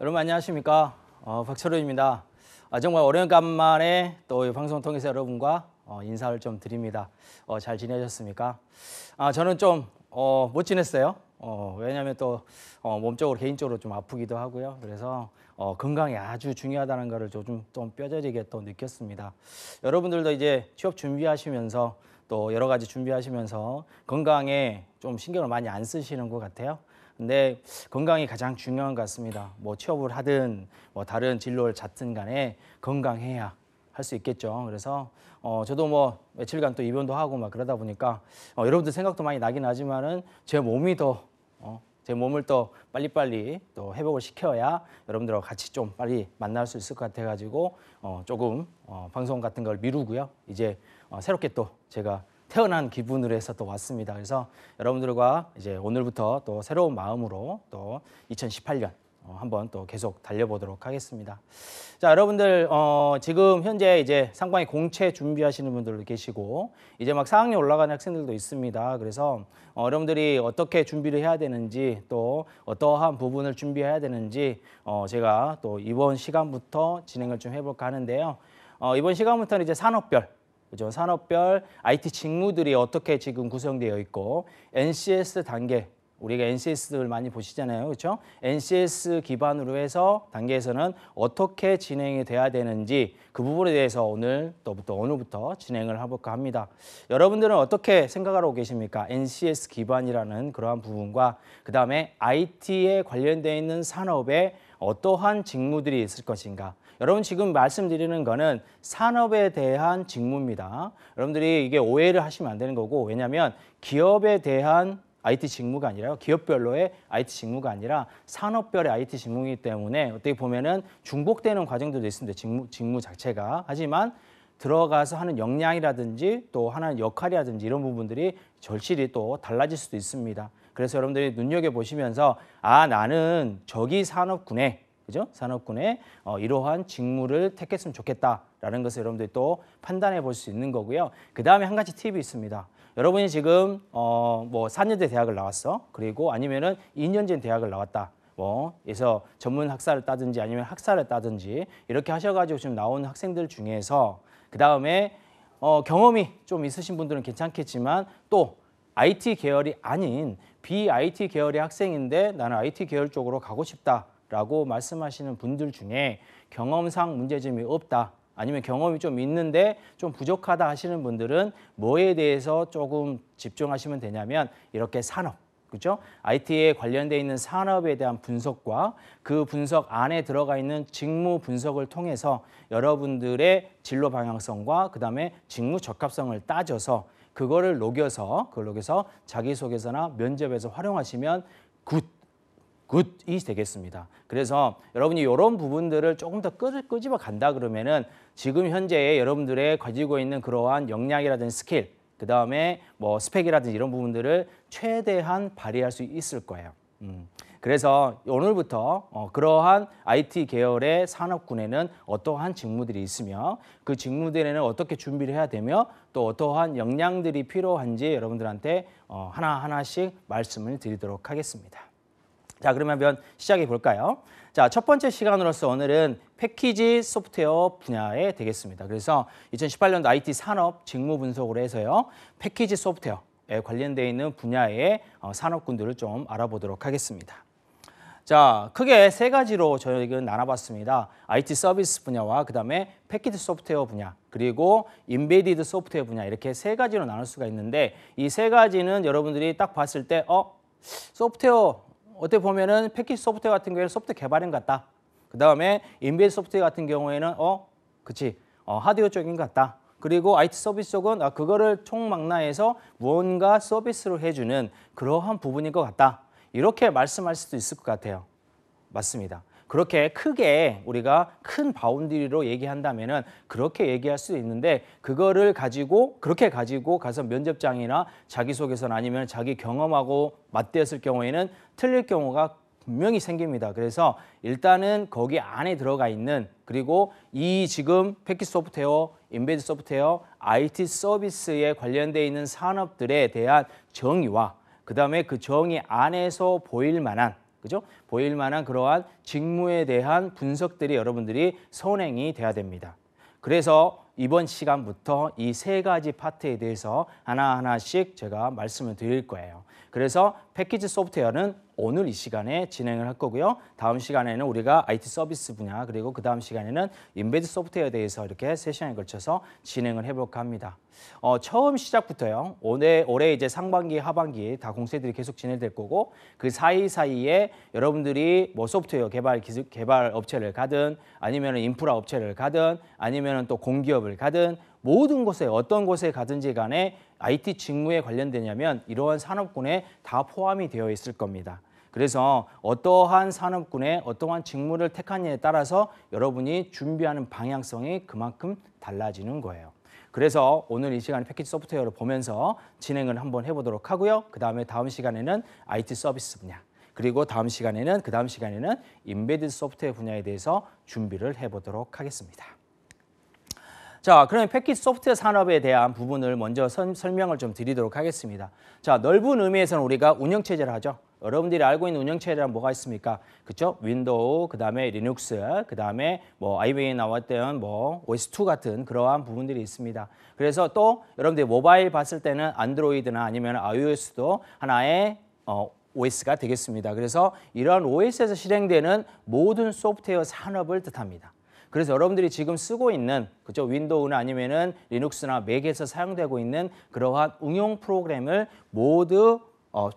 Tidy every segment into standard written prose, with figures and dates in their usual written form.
여러분 안녕하십니까? 박철호입니다. 정말 오랜간만에 또 이 방송 통해서 여러분과 인사를 좀 드립니다. 잘 지내셨습니까? 저는 좀 못 지냈어요. 왜냐하면 또 몸적으로 개인적으로 좀 아프기도 하고요. 그래서 건강이 아주 중요하다는 것을 좀 뼈저리게 또 느꼈습니다. 여러분들도 이제 취업 준비하시면서 또 여러 가지 준비하시면서 건강에 좀 신경을 많이 안 쓰시는 것 같아요. 근데 건강이 가장 중요한 것 같습니다. 뭐 취업을 하든 뭐 다른 진로를 잡든 간에 건강해야 할 수 있겠죠. 그래서 저도 뭐 며칠간 또 입원도 하고 막 그러다 보니까 여러분들 생각도 많이 나긴 하지만은 제 몸이 제 몸을 또 빨리빨리 또 회복을 시켜야 여러분들하고 같이 좀 빨리 만날 수 있을 것 같아가지고 조금 방송 같은 걸 미루고요. 이제 새롭게 또 제가 태어난 기분으로 해서 또 왔습니다. 그래서 여러분들과 이제 오늘부터 또 새로운 마음으로 또 2018년 한번 또 계속 달려보도록 하겠습니다. 자, 여러분들 지금 현재 이제 상반기 공채 준비하시는 분들도 계시고 이제 막 4학년 올라가는 학생들도 있습니다. 그래서 여러분들이 어떻게 준비를 해야 되는지 또 어떠한 부분을 준비해야 되는지 제가 또 이번 시간부터 진행을 좀 해볼까 하는데요. 이번 시간부터는 이제 산업별 그죠? 산업별 IT 직무들이 어떻게 지금 구성되어 있고 NCS 단계 우리가 NCS를 많이 보시잖아요. 그렇죠? NCS 기반으로 해서 단계에서는 어떻게 진행이 돼야 되는지 그 부분에 대해서 오늘부터 진행을 해볼까 합니다. 여러분들은 어떻게 생각하고 계십니까? NCS 기반이라는 그러한 부분과 그다음에 IT에 관련되어 있는 산업에 어떠한 직무들이 있을 것인가? 여러분 지금 말씀드리는 거는 산업에 대한 직무입니다. 여러분들이 이게 오해를 하시면 안 되는 거고 왜냐하면 기업에 대한 IT 직무가 아니라요. 기업별로의 IT 직무가 아니라 산업별의 IT 직무이기 때문에 어떻게 보면은 중복되는 과정들도 있습니다. 직무 자체가. 하지만 들어가서 하는 역량이라든지 또 하는 역할이라든지 이런 부분들이 절실히 또 달라질 수도 있습니다. 그래서 여러분들이 눈여겨보시면서 나는 저기 산업군에 그죠? 산업군에 이러한 직무를 택했으면 좋겠다라는 것을 여러분들이 또 판단해 볼 수 있는 거고요. 그 다음에 한 가지 팁이 있습니다. 여러분이 지금 뭐 4년제 대학을 나왔어. 그리고 아니면은 2년제 대학을 나왔다. 그래서 전문 학사를 따든지 아니면 학사를 따든지 이렇게 하셔가지고 지금 나오는 학생들 중에서 그 다음에 경험이 좀 있으신 분들은 괜찮겠지만 또 IT 계열이 아닌 BIT 계열의 학생인데 나는 IT 계열 쪽으로 가고 싶다라고 말씀하시는 분들 중에 경험상 문제점이 없다. 아니면 경험이 좀 있는데 좀 부족하다 하시는 분들은 뭐에 대해서 조금 집중하시면 되냐면 이렇게 산업, 그렇죠? IT에 관련되어 있는 산업에 대한 분석과 그 분석 안에 들어가 있는 직무 분석을 통해서 여러분들의 진로 방향성과 그다음에 직무 적합성을 따져서 그걸 녹여서 자기소개서나 면접에서 활용하시면 굿이 되겠습니다. 그래서 여러분이 이런 부분들을 조금 더 끄집어 간다 그러면은 지금 현재 여러분들의 가지고 있는 그러한 역량이라든지 스킬, 그 다음에 뭐 스펙이라든지 이런 부분들을 최대한 발휘할 수 있을 거예요. 그래서 오늘부터 그러한 IT 계열의 산업군에는 어떠한 직무들이 있으며 그 직무들에는 어떻게 준비를 해야 되며 또 어떠한 역량들이 필요한지 여러분들한테 하나하나씩 말씀을 드리도록 하겠습니다. 자, 그러면 시작해 볼까요? 자, 첫 번째 시간으로서 오늘은 패키지 소프트웨어 분야에 되겠습니다. 그래서 2018년도 IT 산업 직무 분석으로 해서요. 패키지 소프트웨어에 관련되어 있는 분야의 산업군들을 좀 알아보도록 하겠습니다. 자, 크게 세 가지로 저희는 나눠봤습니다. IT 서비스 분야와 그다음에 패키지 소프트웨어 분야, 그리고 인베디드 소프트웨어 분야 이렇게 세 가지로 나눌 수가 있는데 이 세 가지는 여러분들이 딱 봤을 때 소프트웨어 어떻게 보면은 패키지 소프트웨어 같은 경우에는 소프트웨어 개발인 것 같다. 그 다음에 인베디드 소프트웨어 같은 경우에는 하드웨어 쪽인 것 같다. 그리고 IT 서비스 쪽은 그거를 총망라해서 무언가 서비스를 해주는 그러한 부분인 것 같다. 이렇게 말씀할 수도 있을 것 같아요. 맞습니다. 그렇게 크게 우리가 큰 바운더리로 얘기한다면은 그렇게 얘기할 수 있는데 그거를 가지고 그렇게 가지고 가서 면접장이나 자기소개서나 아니면 자기 경험하고 맞대었을 경우에는 틀릴 경우가 분명히 생깁니다. 그래서 일단은 거기 안에 들어가 있는 그리고 이 지금 패키지 소프트웨어, 인베드 소프트웨어, IT 서비스에 관련되어 있는 산업들에 대한 정의와 그다음에 그 정의 안에서 보일 만한 그죠? 보일 만한 그러한 직무에 대한 분석들이 여러분들이 선행이 돼야 됩니다. 그래서 이번 시간부터 이 세 가지 파트에 대해서 하나하나씩 제가 말씀을 드릴 거예요. 그래서 패키지 소프트웨어는 오늘 이 시간에 진행을 할 거고요. 다음 시간에는 우리가 IT 서비스 분야 그리고 그 다음 시간에는 인베드 소프트웨어에 대해서 이렇게 세 시간에 걸쳐서 진행을 해볼까 합니다. 처음 시작부터요. 올해 이제 상반기, 하반기 다 공세들이 계속 진행될 거고 그 사이사이에 여러분들이 뭐 소프트웨어 개발 업체를 가든 아니면 인프라 업체를 가든 아니면 또 공기업을 가든 모든 곳에 어떤 곳에 가든지 간에 IT 직무에 관련되냐면 이러한 산업군에 다 포함이 되어 있을 겁니다. 그래서 어떠한 산업군에 어떠한 직무를 택하느냐에 따라서 여러분이 준비하는 방향성이 그만큼 달라지는 거예요. 그래서 오늘 이 시간에 패키지 소프트웨어를 보면서 진행을 한번 해보도록 하고요. 다음 시간에는 IT 서비스 분야, 그리고 다음 시간에는 인베디드 소프트웨어 분야에 대해서 준비를 해보도록 하겠습니다. 자, 그러면 패키지 소프트웨어 산업에 대한 부분을 먼저 설명을 좀 드리도록 하겠습니다. 자, 넓은 의미에서는 우리가 운영체제를 하죠. 여러분들이 알고 있는 운영체제란 뭐가 있습니까? 그렇죠? 윈도우, 그다음에 리눅스, 그다음에 뭐 IBM에 나왔던 뭐 OS2 같은 그러한 부분들이 있습니다. 그래서 또 여러분들이 모바일 봤을 때는 안드로이드나 아니면 iOS도 하나의 OS가 되겠습니다. 그래서 이러한 OS에서 실행되는 모든 소프트웨어 산업을 뜻합니다. 그래서 여러분들이 지금 쓰고 있는 그죠? 윈도우나 아니면은 리눅스나 맥에서 사용되고 있는 그러한 응용 프로그램을 모두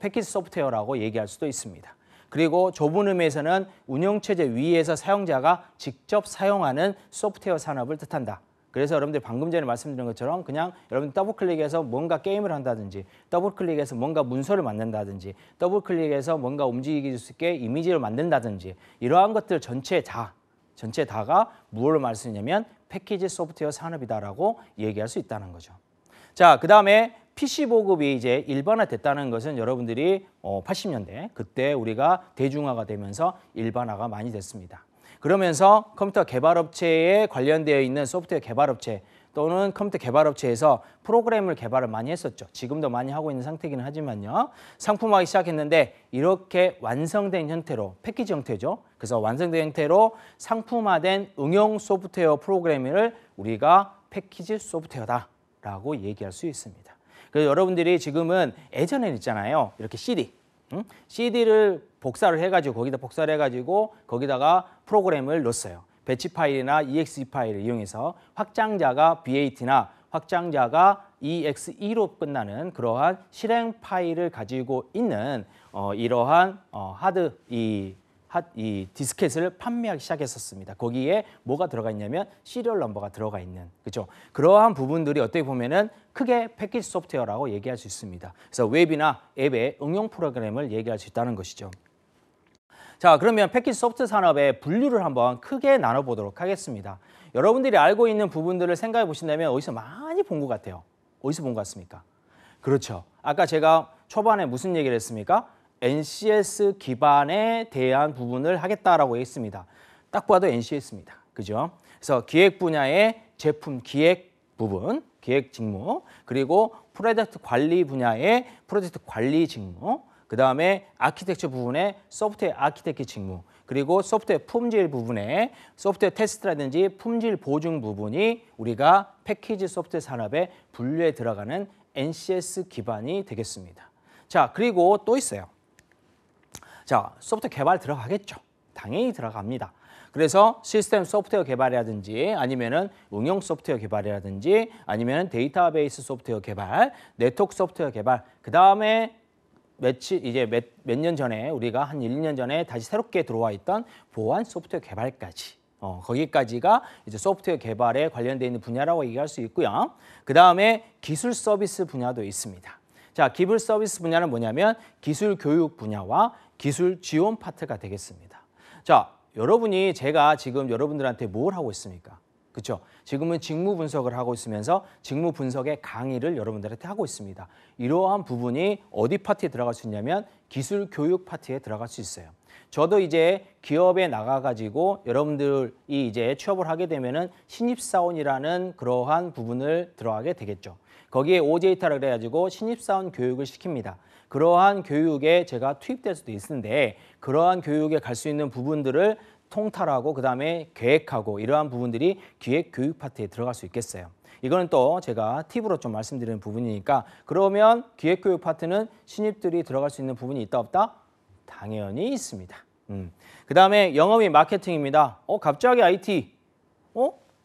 패키지 소프트웨어라고 얘기할 수도 있습니다. 그리고 좁은 의미에서는 운영체제 위에서 사용자가 직접 사용하는 소프트웨어 산업을 뜻한다. 그래서 여러분들 방금 전에 말씀드린 것처럼 그냥 여러분 더블클릭해서 뭔가 게임을 한다든지 더블클릭해서 뭔가 문서를 만든다든지 더블클릭해서 뭔가 움직일 수 있게 이미지를 만든다든지 이러한 것들 전체 다가 무엇을 말씀하냐면 패키지 소프트웨어 산업이다라고 얘기할 수 있다는 거죠. 자, 그다음에 PC 보급이 이제 일반화됐다는 것은 여러분들이 80년대 그때 우리가 대중화가 되면서 일반화가 많이 됐습니다. 그러면서 컴퓨터 개발업체에 관련되어 있는 소프트웨어 개발업체 또는 컴퓨터 개발업체에서 프로그램을 개발을 많이 했었죠. 지금도 많이 하고 있는 상태이긴 하지만요. 상품화하기 시작했는데 이렇게 완성된 형태로 패키지 형태죠. 그래서 완성된 형태로 상품화된 응용 소프트웨어 프로그램을 우리가 패키지 소프트웨어다라고 얘기할 수 있습니다. 그래서 여러분들이 지금은 예전에는 있잖아요. 이렇게 CD를 복사를 해가지고 거기다가 프로그램을 넣었어요. 배치 파일이나 EXE 파일을 이용해서 확장자가 BAT나 확장자가 EXE로 끝나는 그러한 실행 파일을 가지고 있는 이러한 이 디스켓을 판매하기 시작했었습니다. 거기에 뭐가 들어가 있냐면 시리얼 넘버가 들어가 있는 그죠? 그러한 부분들이 어떻게 보면은 크게 패키지 소프트웨어라고 얘기할 수 있습니다. 그래서 웹이나 앱의 응용 프로그램을 얘기할 수 있다는 것이죠. 자, 그러면 패키지 소프트 산업의 분류를 한번 크게 나눠보도록 하겠습니다. 여러분들이 알고 있는 부분들을 생각해 보신다면 어디서 많이 본 것 같아요. 어디서 본 것 같습니까? 그렇죠. 아까 제가 초반에 무슨 얘기를 했습니까? NCS 기반에 대한 부분을 하겠다라고 했습니다. 딱 봐도 NCS입니다. 그죠? 그래서 기획 분야의 제품 기획 부분, 기획 직무, 그리고 프로젝트 관리 분야의 프로젝트 관리 직무, 그 다음에 아키텍처 부분에 소프트웨어 아키텍처 직무, 그리고 소프트웨어 품질 부분에 소프트웨어 테스트라든지 품질 보증 부분이 우리가 패키지 소프트웨어 산업의 분류에 들어가는 NCS 기반이 되겠습니다. 자, 그리고 또 있어요. 자, 소프트웨어 개발 들어가겠죠. 당연히 들어갑니다. 그래서 시스템 소프트웨어 개발이라든지 아니면은 응용 소프트웨어 개발이라든지 아니면 데이터베이스 소프트웨어 개발, 네트워크 소프트웨어 개발, 그 다음에 몇 년 전에 우리가 한 1, 2년 전에 다시 새롭게 들어와 있던 보안 소프트웨어 개발까지 거기까지가 이제 소프트웨어 개발에 관련되어 있는 분야라고 얘기할 수 있고요. 그 다음에 기술 서비스 분야도 있습니다. 자, 기술 서비스 분야는 뭐냐면 기술 교육 분야와 기술 지원 파트가 되겠습니다. 자, 여러분이 제가 지금 여러분들한테 뭘 하고 있습니까? 그렇죠? 지금은 직무 분석을 하고 있으면서 직무 분석의 강의를 여러분들한테 하고 있습니다. 이러한 부분이 어디 파트에 들어갈 수 있냐면 기술 교육 파트에 들어갈 수 있어요. 저도 이제 기업에 나가가지고 여러분들이 이제 취업을 하게 되면은 신입사원이라는 그러한 부분을 들어가게 되겠죠. 거기에 OJT라고 그래가지고 신입사원 교육을 시킵니다. 그러한 교육에 제가 투입될 수도 있는데 그러한 교육에 갈 수 있는 부분들을 통탈하고 그다음에 계획하고 이러한 부분들이 기획 교육 파트에 들어갈 수 있겠어요. 이거는 또 제가 팁으로 좀 말씀드리는 부분이니까 그러면 기획 교육 파트는 신입들이 들어갈 수 있는 부분이 있다 없다? 당연히 있습니다. 그다음에 영업 및 마케팅입니다. 갑자기 IT,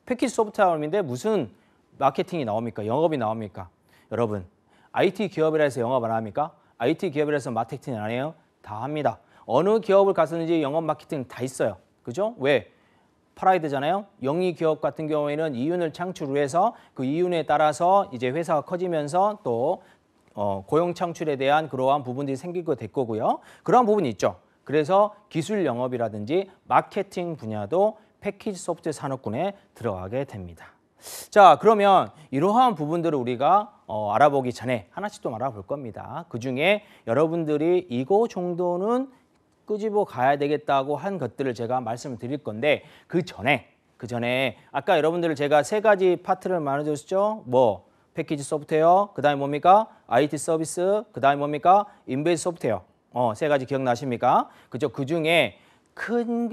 패키지 소프트웨어인데 무슨 마케팅이 나옵니까? 영업이 나옵니까? 여러분, IT 기업이라 해서 영업 안 합니까? IT 기업이라 해서 마케팅 안 해요? 다 합니다. 어느 기업을 갔었는지 영업 마케팅 다 있어요. 그죠? 왜? 팔아야 되잖아요. 영리 기업 같은 경우에는 이윤을 창출해서 그 이윤에 따라서 이제 회사가 커지면서 또 고용 창출에 대한 그러한 부분들이 생기게 될 거고요. 그러한 부분이 있죠. 그래서 기술 영업이라든지 마케팅 분야도 패키지 소프트웨어 산업군에 들어가게 됩니다. 자, 그러면 이러한 부분들을 우리가 알아보기 전에 하나씩 좀 알아볼 겁니다. 그중에 여러분들이 이거 정도는 끄집어 가야 되겠다고 한 것들을 제가 말씀을 드릴 건데 그 전에 아까 여러분들을 제가 세 가지 파트를 말해줬죠. 뭐 패키지 소프트웨어, 그다음에 뭡니까? IT 서비스, 그다음에 뭡니까? 인베이스 소프트웨어. 세 가지 기억나십니까? 그죠? 그중에 큰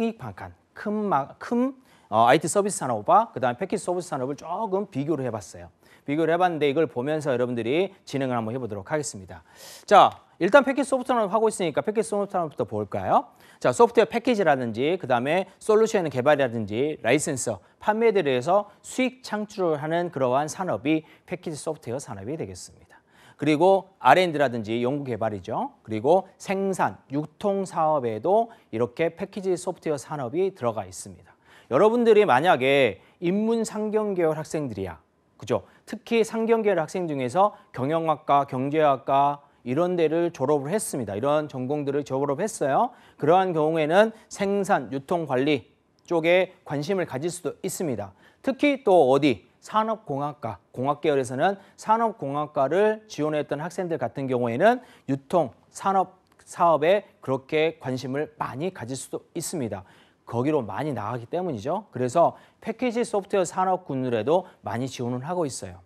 IT 서비스 산업과 그다음에 패키지 서비스 산업을 조금 비교를 해봤어요. 비교를 해봤는데 이걸 보면서 여러분들이 진행을 한번 해보도록 하겠습니다. 자, 일단 패키지 소프트웨어를 하고 있으니까 패키지 소프트웨어부터 볼까요? 자, 소프트웨어 패키지라든지 그다음에 솔루션 개발이라든지 라이센서, 판매에 대해서 수익 창출을 하는 그러한 산업이 패키지 소프트웨어 산업이 되겠습니다. 그리고 R&D라든지 연구 개발이죠. 그리고 생산, 유통 사업에도 이렇게 패키지 소프트웨어 산업이 들어가 있습니다. 여러분들이 만약에 인문 상경계열 학생들이야. 그죠? 특히 상경계열 학생 중에서 경영학과, 경제학과 이런 데를 졸업을 했습니다. 이런 전공들을 졸업했어요. 그러한 경우에는 생산, 유통 관리 쪽에 관심을 가질 수도 있습니다. 특히 또 어디? 산업공학과, 공학계열에서는 산업공학과를 지원했던 학생들 같은 경우에는 유통, 산업, 사업에 그렇게 관심을 많이 가질 수도 있습니다. 거기로 많이 나가기 때문이죠. 그래서 패키지 소프트웨어 산업군에도 많이 지원을 하고 있어요.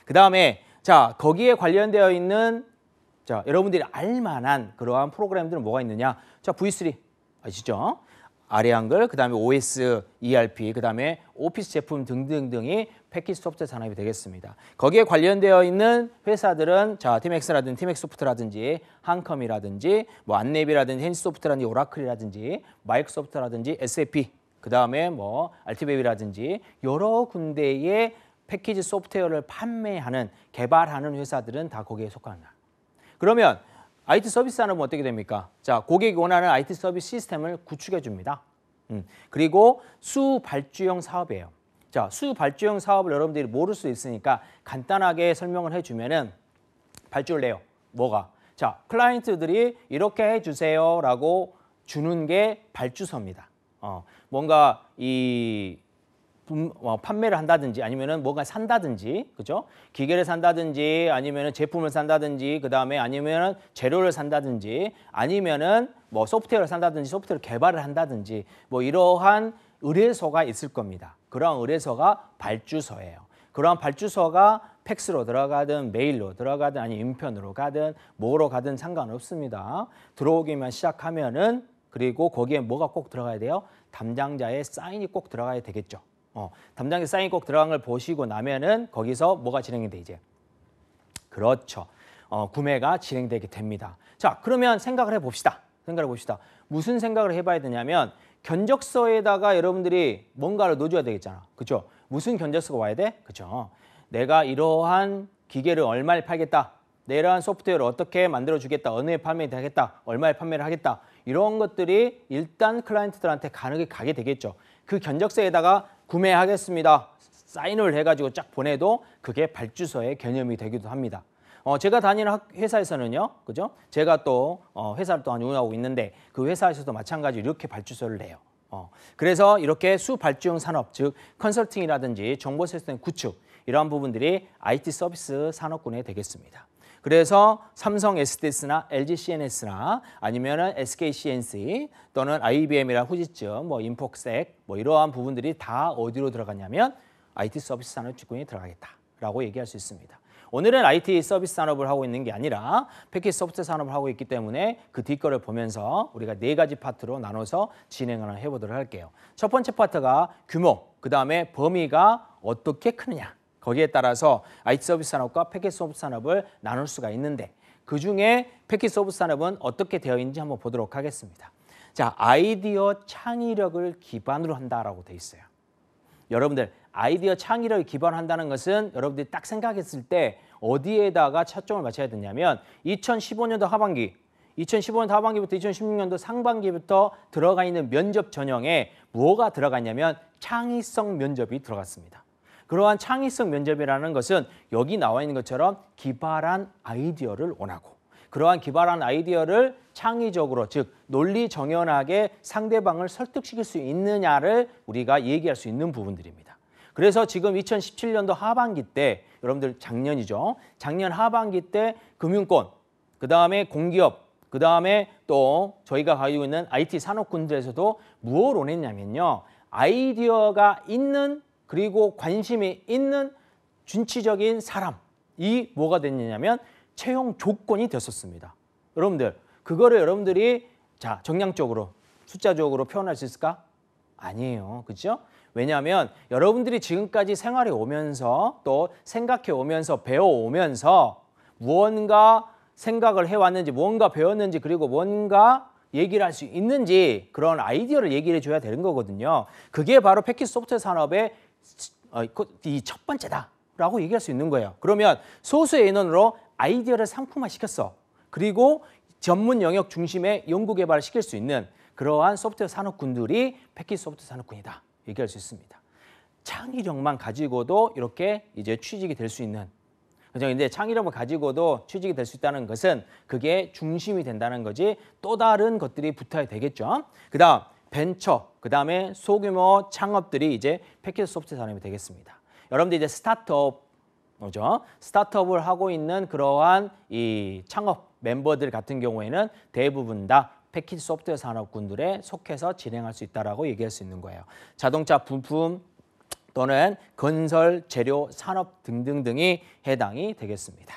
그 다음에 자 거기에 관련되어 있는 자 여러분들이 알만한 그러한 프로그램들은 뭐가 있느냐? 자 V3 아시죠? 아래 한글, 그 다음에 OS, ERP, 그 다음에 오피스 제품 등등등이 패키지 소프트웨어 산업이 되겠습니다. 거기에 관련되어 있는 회사들은 자 팀엑스라든지 팀엑소프트라든지 한컴이라든지 뭐 안내비라든지 핸즈소프트라든지 오라클이라든지 마이크로소프트라든지 SAP, 그 다음에 뭐 알티베이라든지 여러 군데의 패키지 소프트웨어를 판매하는 개발하는 회사들은 다 거기에 속한다. 그러면 IT 서비스 산업은 어떻게 됩니까? 자, 고객이 원하는 IT 서비스 시스템을 구축해 줍니다. 그리고 수발주형 사업이에요. 자, 수발주형 사업을 여러분들이 모를 수 있으니까 간단하게 설명을 해주면은 발주를 내요. 뭐가? 자, 클라이언트들이 이렇게 해주세요라고 주는 게 발주서입니다. 뭔가 이 판매를 한다든지 아니면은 뭔가 산다든지, 그죠? 기계를 산다든지 아니면은 제품을 산다든지 그 다음에 아니면은 재료를 산다든지 아니면은 뭐 소프트웨어를 산다든지 소프트웨어 개발을 한다든지 뭐 이러한 의뢰서가 있을 겁니다. 그러한 의뢰서가 발주서예요. 그러한 발주서가 팩스로 들어가든 메일로 들어가든 아니 인편으로 가든 뭐로 가든 상관없습니다. 들어오기만 시작하면은 그리고 거기에 뭐가 꼭 들어가야 돼요? 담당자의 사인이 꼭 들어가야 되겠죠. 담당자 사인이 꼭 들어간 걸 보시고 나면은 거기서 뭐가 진행이 돼 이제? 그렇죠. 구매가 진행되게 됩니다. 자, 그러면 생각을 해봅시다. 무슨 생각을 해봐야 되냐면 견적서에다가 여러분들이 뭔가를 넣어줘야 되겠잖아. 그렇죠? 무슨 견적서가 와야 돼? 그렇죠? 내가 이러한 기계를 얼마에 팔겠다. 이러한 소프트웨어를 어떻게 만들어주겠다. 어느 해 판매하겠다. 얼마에 판매를 하겠다. 이런 것들이 일단 클라이언트들한테 가게 되겠죠. 그 견적서에다가 구매하겠습니다. 사인을 해가지고 쫙 보내도 그게 발주서의 개념이 되기도 합니다. 제가 다니는 회사에서는요, 그죠? 제가 또 회사를 또 운영하고 있는데 그 회사에서도 마찬가지로 이렇게 발주서를 내요. 그래서 이렇게 수발주형 산업, 즉 컨설팅이라든지 정보 시스템 구축 이러한 부분들이 IT 서비스 산업군에 되겠습니다. 그래서 삼성 SDS나 LG CNS나 아니면은 SK CNC 또는 IBM이나 후지츠, 인포색 이러한 부분들이 다 어디로 들어갔냐면 IT 서비스 산업 직군에 들어가겠다라고 얘기할 수 있습니다. 오늘은 IT 서비스 산업을 하고 있는 게 아니라 패키지 소프트웨어 산업을 하고 있기 때문에 그 뒷거를 보면서 우리가 4가지 파트로 나눠서 진행을 해보도록 할게요. 첫 번째 파트가 규모, 그 다음에 범위가 어떻게 크느냐. 거기에 따라서 IT 서비스 산업과 패키지 소프트 산업을 나눌 수가 있는데 그중에 패키지 소프트 산업은 어떻게 되어 있는지 한번 보도록 하겠습니다. 자, 아이디어 창의력을 기반으로 한다라고 돼 있어요. 여러분들 아이디어 창의력을 기반한다는 것은 여러분들이 딱 생각했을 때 어디에다가 초점을 맞춰야 되냐면 2015년도 하반기, 2015년도 하반기부터 2016년도 상반기부터 들어가 있는 면접 전형에 뭐가 들어가 있냐면 창의성 면접이 들어갔습니다. 그러한 창의성 면접이라는 것은 여기 나와 있는 것처럼 기발한 아이디어를 원하고 그러한 기발한 아이디어를 창의적으로 즉 논리 정연하게 상대방을 설득시킬 수 있느냐를 우리가 얘기할 수 있는 부분들입니다. 그래서 지금 2017년도 하반기 때 여러분들 작년이죠. 작년 하반기 때 금융권, 그다음에 공기업, 그다음에 또 저희가 가지고 있는 IT 산업군들에서도 무엇을 원했냐면요. 아이디어가 있는 그리고 관심이 있는 준치적인 사람이 뭐가 됐냐면 채용 조건이 됐었습니다. 여러분들 그거를 여러분들이 자 정량적으로 숫자적으로 표현할 수 있을까? 아니에요. 그렇죠? 왜냐하면 여러분들이 지금까지 생활해 오면서 또 생각해 오면서 배워오면서 무언가 생각을 해왔는지 무언가 배웠는지 그리고 뭔가 얘기를 할 수 있는지 그런 아이디어를 얘기를 해줘야 되는 거거든요. 그게 바로 패키지 소프트웨어 산업의 이 첫 번째다라고 얘기할 수 있는 거예요. 그러면 소수의 인원으로 아이디어를 상품화시켰어. 그리고 전문 영역 중심의 연구 개발을 시킬 수 있는 그러한 소프트웨어 산업군들이 패키지 소프트웨어 산업군이다. 얘기할 수 있습니다. 창의력만 가지고도 이렇게 이제 취직이 될 수 있는 그죠? 근데 창의력을 가지고도 취직이 될 수 있다는 것은 그게 중심이 된다는 거지 또 다른 것들이 붙어야 되겠죠. 그다음 벤처, 그다음에 소규모 창업들이 이제 패키지 소프트웨어 산업이 되겠습니다. 여러분들 이제 스타트업이죠. 스타트업을 하고 있는 그러한 이 창업 멤버들 같은 경우에는 대부분 다 패키지 소프트웨어 산업군들에 속해서 진행할 수 있다라고 얘기할 수 있는 거예요. 자동차 부품 또는 건설, 재료, 산업 등등등이 해당이 되겠습니다.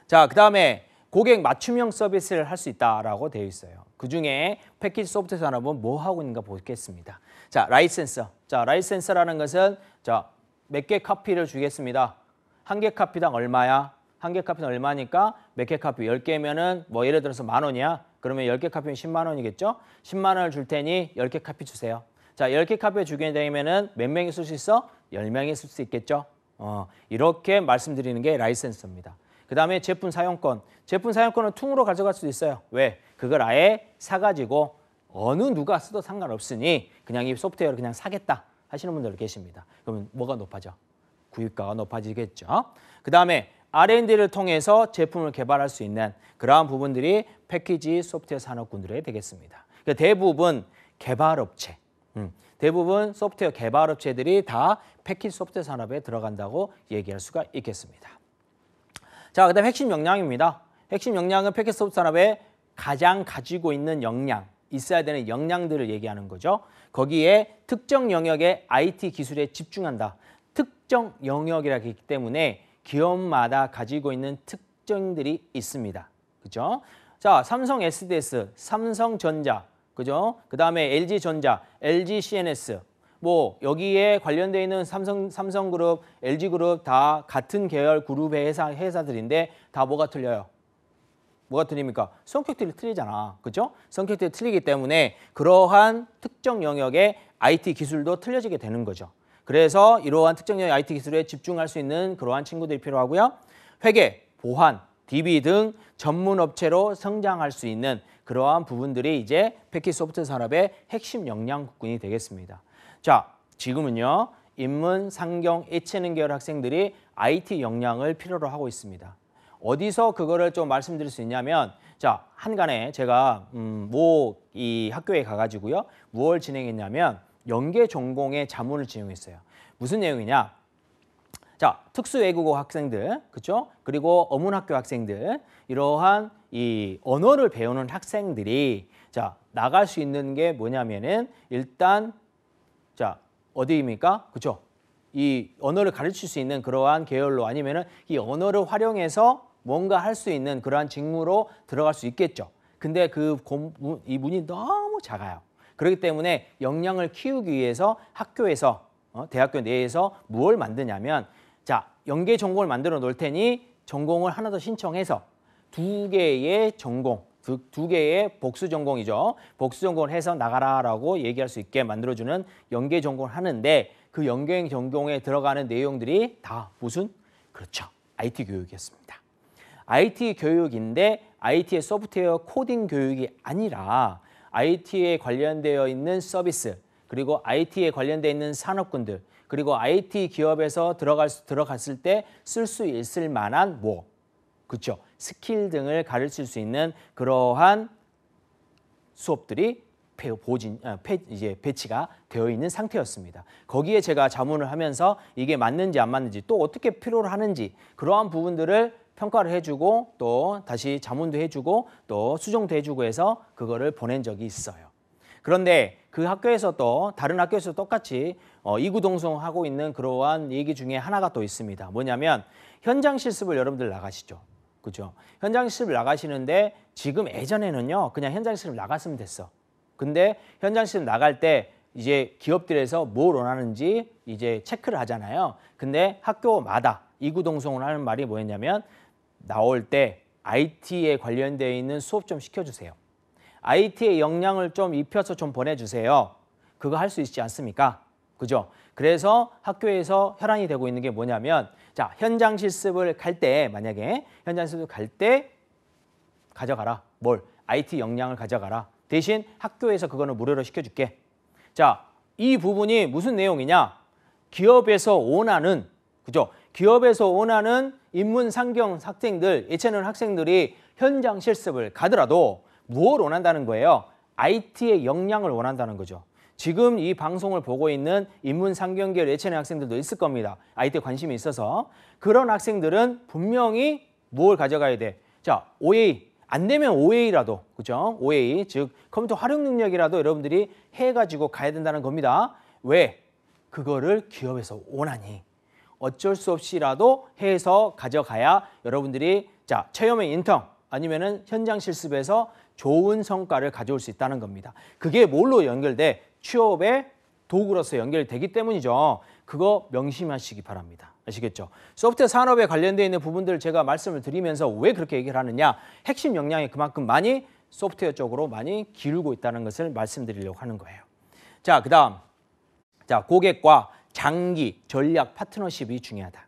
자, 그다음에 고객 맞춤형 서비스를 할 수 있다라고 되어 있어요. 그중에 패키지 소프트웨어 산업은 뭐 하고 있는가 보겠습니다. 자, 라이센서. 자, 라이센서라는 것은 자, 몇 개 카피를 주겠습니다. 한 개 카피당 얼마야? 한 개 카피는 얼마니까 몇 개 카피 10개면은 뭐 예를 들어서 10,000원이야. 그러면 10개 카피면 10만 원이겠죠? 10만 원을 줄 테니 10개 카피 주세요. 자, 10개 카피 주게 되면은 몇 명이 쓸 수 있어? 10명이 쓸 수 있겠죠? 이렇게 말씀드리는 게 라이센서입니다. 그다음에 제품 사용권. 제품 사용권은 퉁으로 가져갈 수도 있어요. 왜? 그걸 아예 사가지고 어느 누가 써도 상관없으니 그냥 이 소프트웨어를 그냥 사겠다 하시는 분들 계십니다. 그러면 뭐가 높아져? 구입가가 높아지겠죠. 그다음에 R&D를 통해서 제품을 개발할 수 있는 그러한 부분들이 패키지 소프트웨어 산업군들에 되겠습니다. 그러니까 대부분 개발업체, 대부분 소프트웨어 개발업체들이 다 패키지 소프트웨어 산업에 들어간다고 얘기할 수가 있겠습니다. 자, 그다음 핵심 역량입니다. 핵심 역량은 패키지 소프트웨어 산업에 가장 가지고 있는 역량, 있어야 되는 역량들을 얘기하는 거죠. 거기에 특정 영역의 IT 기술에 집중한다. 특정 영역이라고 했기 때문에 기업마다 가지고 있는 특징들이 있습니다. 그죠? 자, 삼성 SDS, 삼성전자, 그죠? 그다음에 LG전자, LG CNS, 뭐 여기에 관련되어 있는 삼성그룹, LG그룹 다 같은 계열 그룹의 회사들인데 다 뭐가 틀려요? 뭐가 틀립니까? 성격들이 틀리잖아. 그죠? 성격들이 틀리기 때문에 그러한 특정 영역의 IT 기술도 틀려지게 되는 거죠. 그래서 이러한 특정 영역 IT 기술에 집중할 수 있는 그러한 친구들이 필요하고요. 회계, 보안, DB 등 전문 업체로 성장할 수 있는 그러한 부분들이 이제 패키지 소프트웨어 산업의 핵심 역량군이 되겠습니다. 자, 지금은요. 인문, 상경, 예체능 계열 학생들이 IT 역량을 필요로 하고 있습니다. 어디서 그거를 좀 말씀드릴 수 있냐면 자, 한간에 제가 이 학교에 가가지고요. 무엇을 진행했냐면 연계 전공의 자문을 진행했어요. 무슨 내용이냐? 자, 특수외국어 학생들, 그렇죠? 그리고 어문학교 학생들, 이러한 이 언어를 배우는 학생들이 자, 나갈 수 있는 게 뭐냐면은 일단 자, 어디입니까? 그렇죠? 이 언어를 가르칠 수 있는 그러한 계열로 아니면은 이 언어를 활용해서 뭔가 할 수 있는 그러한 직무로 들어갈 수 있겠죠. 근데 이 문이 너무 작아요. 그렇기 때문에 역량을 키우기 위해서 학교에서 대학교 내에서 무엇을 만드냐면 자, 연계 전공을 만들어 놓을 테니 전공을 하나 더 신청해서 두 개의 전공, 두 개의 복수 전공이죠. 복수 전공을 해서 나가라라고 얘기할 수 있게 만들어주는 연계 전공을 하는데 그 연계 전공에 들어가는 내용들이 다 무슨? 그렇죠. IT 교육이었습니다. IT 교육인데 IT의 소프트웨어 코딩 교육이 아니라 IT에 관련되어 있는 서비스, 그리고 IT에 관련되어 있는 산업군들, 그리고 IT 기업에서 들어갔을 때 쓸 수 있을 만한 그렇죠? 스킬 등을 가르칠 수 있는 그러한 수업들이 이제 배치가 되어 있는 상태였습니다. 거기에 제가 자문을 하면서 이게 맞는지 안 맞는지 또 어떻게 필요로 하는지 그러한 부분들을 평가를 해주고 또 다시 자문도 해주고 또 수정도 해주고 해서 그거를 보낸 적이 있어요. 그런데 그 학교에서 또 다른 학교에서 똑같이 이구동성하고 있는 그러한 얘기 중에 하나가 또 있습니다. 뭐냐면 현장 실습을 여러분들 나가시죠. 그죠? 현장 실습을 나가시는데 지금 예전에는요. 그냥 현장 실습 나갔으면 됐어. 근데 현장 실습 나갈 때 이제 기업들에서 뭘 원하는지 이제 체크를 하잖아요. 근데 학교마다 이구동성을 하는 말이 뭐였냐면 나올 때 IT에 관련되어 있는 수업 좀 시켜주세요. IT의 역량을 좀 입혀서 좀 보내주세요. 그거 할 수 있지 않습니까? 그죠? 그래서 학교에서 혈안이 되고 있는 게 뭐냐면 자, 현장 실습을 갈 때 만약에 현장 실습을 갈 때 가져가라. 뭘? IT 역량을 가져가라. 대신 학교에서 그거는 무료로 시켜줄게. 자, 이 부분이 무슨 내용이냐? 기업에서 원하는 그죠? 기업에서 원하는 인문상경 학생들, 예체능 학생들이 현장 실습을 가더라도 무엇을 원한다는 거예요? IT의 역량을 원한다는 거죠. 지금 이 방송을 보고 있는 인문상경계열 예체능 학생들도 있을 겁니다. IT에 관심이 있어서. 그런 학생들은 분명히 뭘 가져가야 돼? 자, OA. 안 되면 OA라도, 그죠? OA, 즉 컴퓨터 활용 능력이라도 여러분들이 해가지고 가야 된다는 겁니다. 왜? 그거를 기업에서 원하니. 어쩔 수 없이라도 해서 가져가야 여러분들이 자, 체험의 인턴 아니면은 현장 실습에서 좋은 성과를 가져올 수 있다는 겁니다. 그게 뭘로 연결돼? 취업의 도구로서 연결되기 때문이죠. 그거 명심하시기 바랍니다. 아시겠죠? 소프트웨어 산업에 관련되어 있는 부분들을 제가 말씀을 드리면서 왜 그렇게 얘기를 하느냐? 핵심 역량이 그만큼 많이 소프트웨어 쪽으로 많이 기울고 있다는 것을 말씀드리려고 하는 거예요. 자, 그다음 자, 고객과 장기, 전략, 파트너십이 중요하다.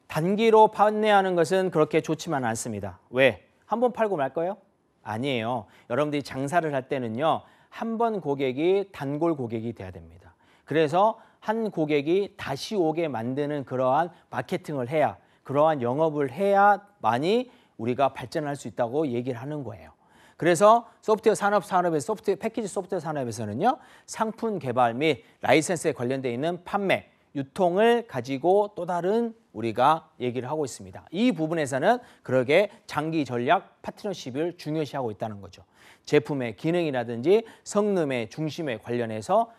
단기로 판매하는 것은 그렇게 좋지만 않습니다. 왜? 한 번 팔고 말 거예요? 아니에요. 여러분들이 장사를 할 때는요. 한 번 고객이 단골 고객이 돼야 됩니다. 그래서 한 고객이 다시 오게 만드는 그러한 마케팅을 해야, 그러한 영업을 해야만이 우리가 발전할 수 있다고 얘기를 하는 거예요. 그래서 소프트웨어 산업에서 패키지 소프트웨어 산업에서는요. 상품 개발 및 라이센스에 관련되어 있는 판매, 유통을 가지고 또 다른 우리가 얘기를 하고 있습니다. 이 부분에서는 그러게 장기 전략 파트너십을 중요시하고 있다는 거죠. 제품의 기능이라든지 성능의 중심에 관련해서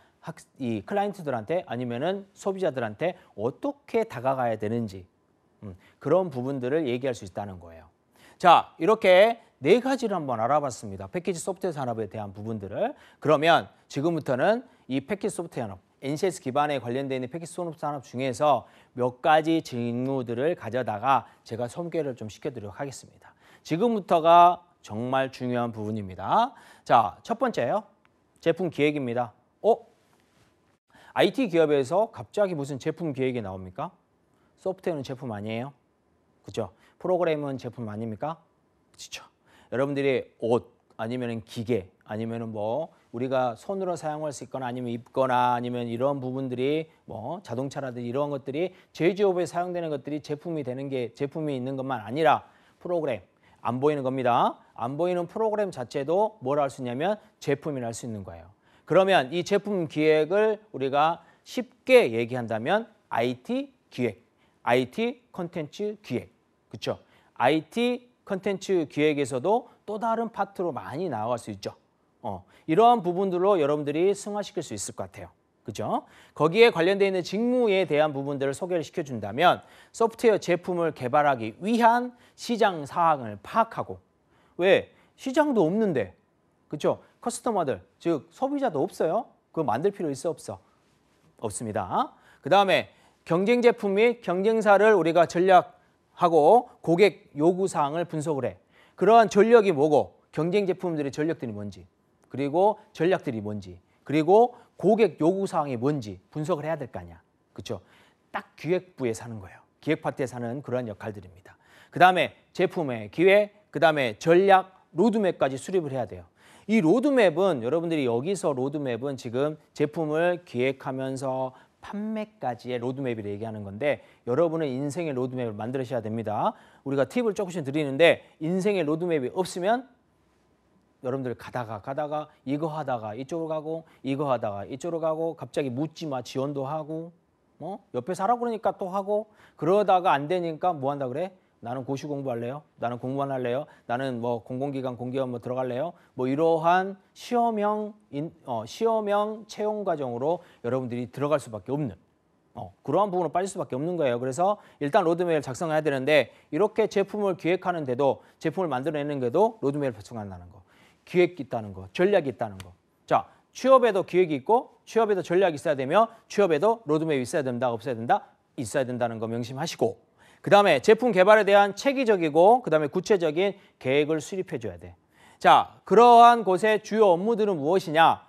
이 클라이언트들한테 아니면은 소비자들한테 어떻게 다가가야 되는지 그런 부분들을 얘기할 수 있다는 거예요. 자, 이렇게 네 가지를 한번 알아봤습니다. 패키지 소프트웨어 산업에 대한 부분들을. 그러면 지금부터는 이 패키지 소프트웨어 산업, NCS 기반에 관련되어 있는 패키지 소프트웨어 산업 중에서 몇 가지 직무들을 가져다가 제가 소개를 좀 시켜드리도록 하겠습니다. 지금부터가 정말 중요한 부분입니다. 자, 첫 번째요. 제품 기획입니다. IT 기업에서 갑자기 무슨 제품 기획이 나옵니까? 소프트웨어는 제품 아니에요? 그죠? 프로그램은 제품 아닙니까? 그렇죠. 여러분들이 옷 아니면 기계 아니면 뭐 우리가 손으로 사용할 수 있거나 아니면 입거나 아니면 이런 부분들이 뭐 자동차라든지 이런 것들이 제조업에 사용되는 것들이 제품이 되는 게 제품이 있는 것만 아니라 프로그램. 안 보이는 겁니다. 안 보이는 프로그램 자체도 뭘 할 수 있냐면 제품이라 할 수 있는 거예요. 그러면 이 제품 기획을 우리가 쉽게 얘기한다면 IT 기획, IT 컨텐츠 기획. 그렇죠? IT 컨텐츠 기획에서도 또 다른 파트로 많이 나아갈 수 있죠. 이러한 부분들로 여러분들이 승화시킬 수 있을 것 같아요. 그죠? 거기에 관련되어 있는 직무에 대한 부분들을 소개를 시켜준다면 소프트웨어 제품을 개발하기 위한 시장 사항을 파악하고 왜? 시장도 없는데 그렇죠? 커스터머들, 즉 소비자도 없어요. 그거 만들 필요 있어 없어? 없습니다. 그 다음에 경쟁 제품 및 경쟁사를 우리가 전략하고 고객 요구사항을 분석을 해. 그러한 전력이 뭐고 경쟁 제품들의 전력들이 뭔지 그리고 전략들이 뭔지 그리고 고객 요구사항이 뭔지 분석을 해야 될 거 아니야. 그렇죠? 딱 기획부에 사는 거예요. 기획 파트에 사는 그런 역할들입니다. 그 다음에 제품의 기획, 그 다음에 전략, 로드맵까지 수립을 해야 돼요. 이 로드맵은 여러분들이 여기서 로드맵은 지금 제품을 기획하면서 판매까지의 로드맵을 얘기하는 건데 여러분은 인생의 로드맵을 만드셔야 됩니다. 우리가 팁을 조금씩 드리는데 인생의 로드맵이 없으면 여러분들 가다가 이거 하다가 이쪽으로 가고 이거 하다가 이쪽으로 가고 갑자기 묻지 마 지원도 하고 옆에 사라 그러니까 또 하고 그러다가 안 되니까 뭐 한다 그래? 나는 고시 공부할래요? 나는 공부만 할래요? 나는 뭐 공공기관 공기업 뭐 들어갈래요? 뭐 이러한 시험형 채용 과정으로 여러분들이 들어갈 수밖에 없는 그러한 부분으로 빠질 수밖에 없는 거예요. 그래서 일단 로드맵을 작성해야 되는데 이렇게 제품을 기획하는데도 제품을 만들어내는데도 로드맵을 작성한다는 거. 기획이 있다는 거, 전략이 있다는 거. 자, 취업에도 기획이 있고 취업에도 전략이 있어야 되며 취업에도 로드맵이 있어야 된다, 없어야 된다? 있어야 된다는 거 명심하시고 그 다음에 제품 개발에 대한 체계적이고 그 다음에 구체적인 계획을 수립해줘야 돼. 자, 그러한 곳의 주요 업무들은 무엇이냐?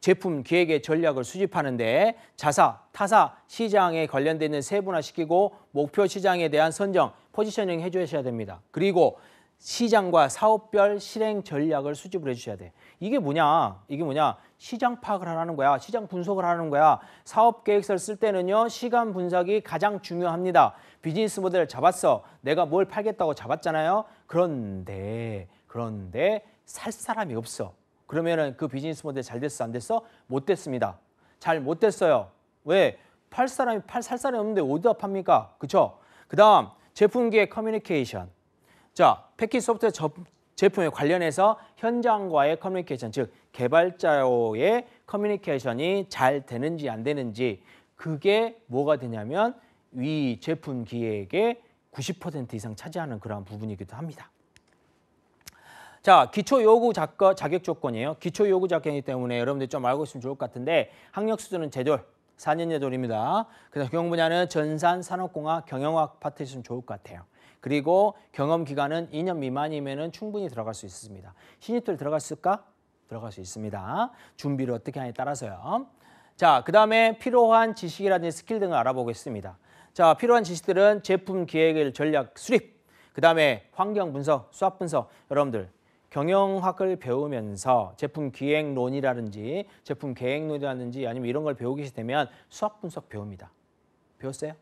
제품 기획의 전략을 수집하는데 자사, 타사, 시장에 관련돼 있는 세분화시키고 목표 시장에 대한 선정, 포지셔닝 해주셔야 됩니다. 그리고 시장과 사업별 실행 전략을 수집을 해주셔야 돼. 이게 뭐냐? 시장 파악을 하라는 거야. 시장 분석을 하라는 거야. 사업 계획서를 쓸 때는요. 시간 분석이 가장 중요합니다. 비즈니스 모델을 잡았어. 내가 뭘 팔겠다고 잡았잖아요. 그런데 살 사람이 없어. 그러면은 그 비즈니스 모델 잘 됐어? 안 됐어? 못 됐습니다. 잘 못 됐어요. 왜? 살 사람이 없는데 어디다 팝니까? 그쵸? 그 다음 제품 기획 커뮤니케이션. 자, 패키지 소프트웨어 제품에 관련해서 현장과의 커뮤니케이션, 즉 개발자와의 커뮤니케이션이 잘 되는지 안 되는지 그게 뭐가 되냐면 위 제품 기획의 90% 이상 차지하는 그런 부분이기도 합니다. 자, 기초 요구 자격 조건이에요. 기초 요구 자격이기 때문에 여러분들 좀 알고 있으면 좋을 것 같은데 학력 수준은 제돌, 4년 제돌입니다. 그다음 경영 분야는 전산, 산업공학, 경영학 파트 있으면 좋을 것 같아요. 그리고 경험 기간은 2년 미만이면 충분히 들어갈 수 있습니다. 신입들 들어갈 수 있을까? 들어갈 수 있습니다. 준비를 어떻게 하냐에 따라서요. 자, 그 다음에 필요한 지식이라든지 스킬 등을 알아보겠습니다. 자, 필요한 지식들은 제품 기획을 전략 수립, 그 다음에 환경 분석, 수학 분석. 여러분들 경영학을 배우면서 제품 기획론이라든지 제품 계획론이라든지 아니면 이런 걸 배우게 되면 수학 분석 배웁니다. 배웠어요?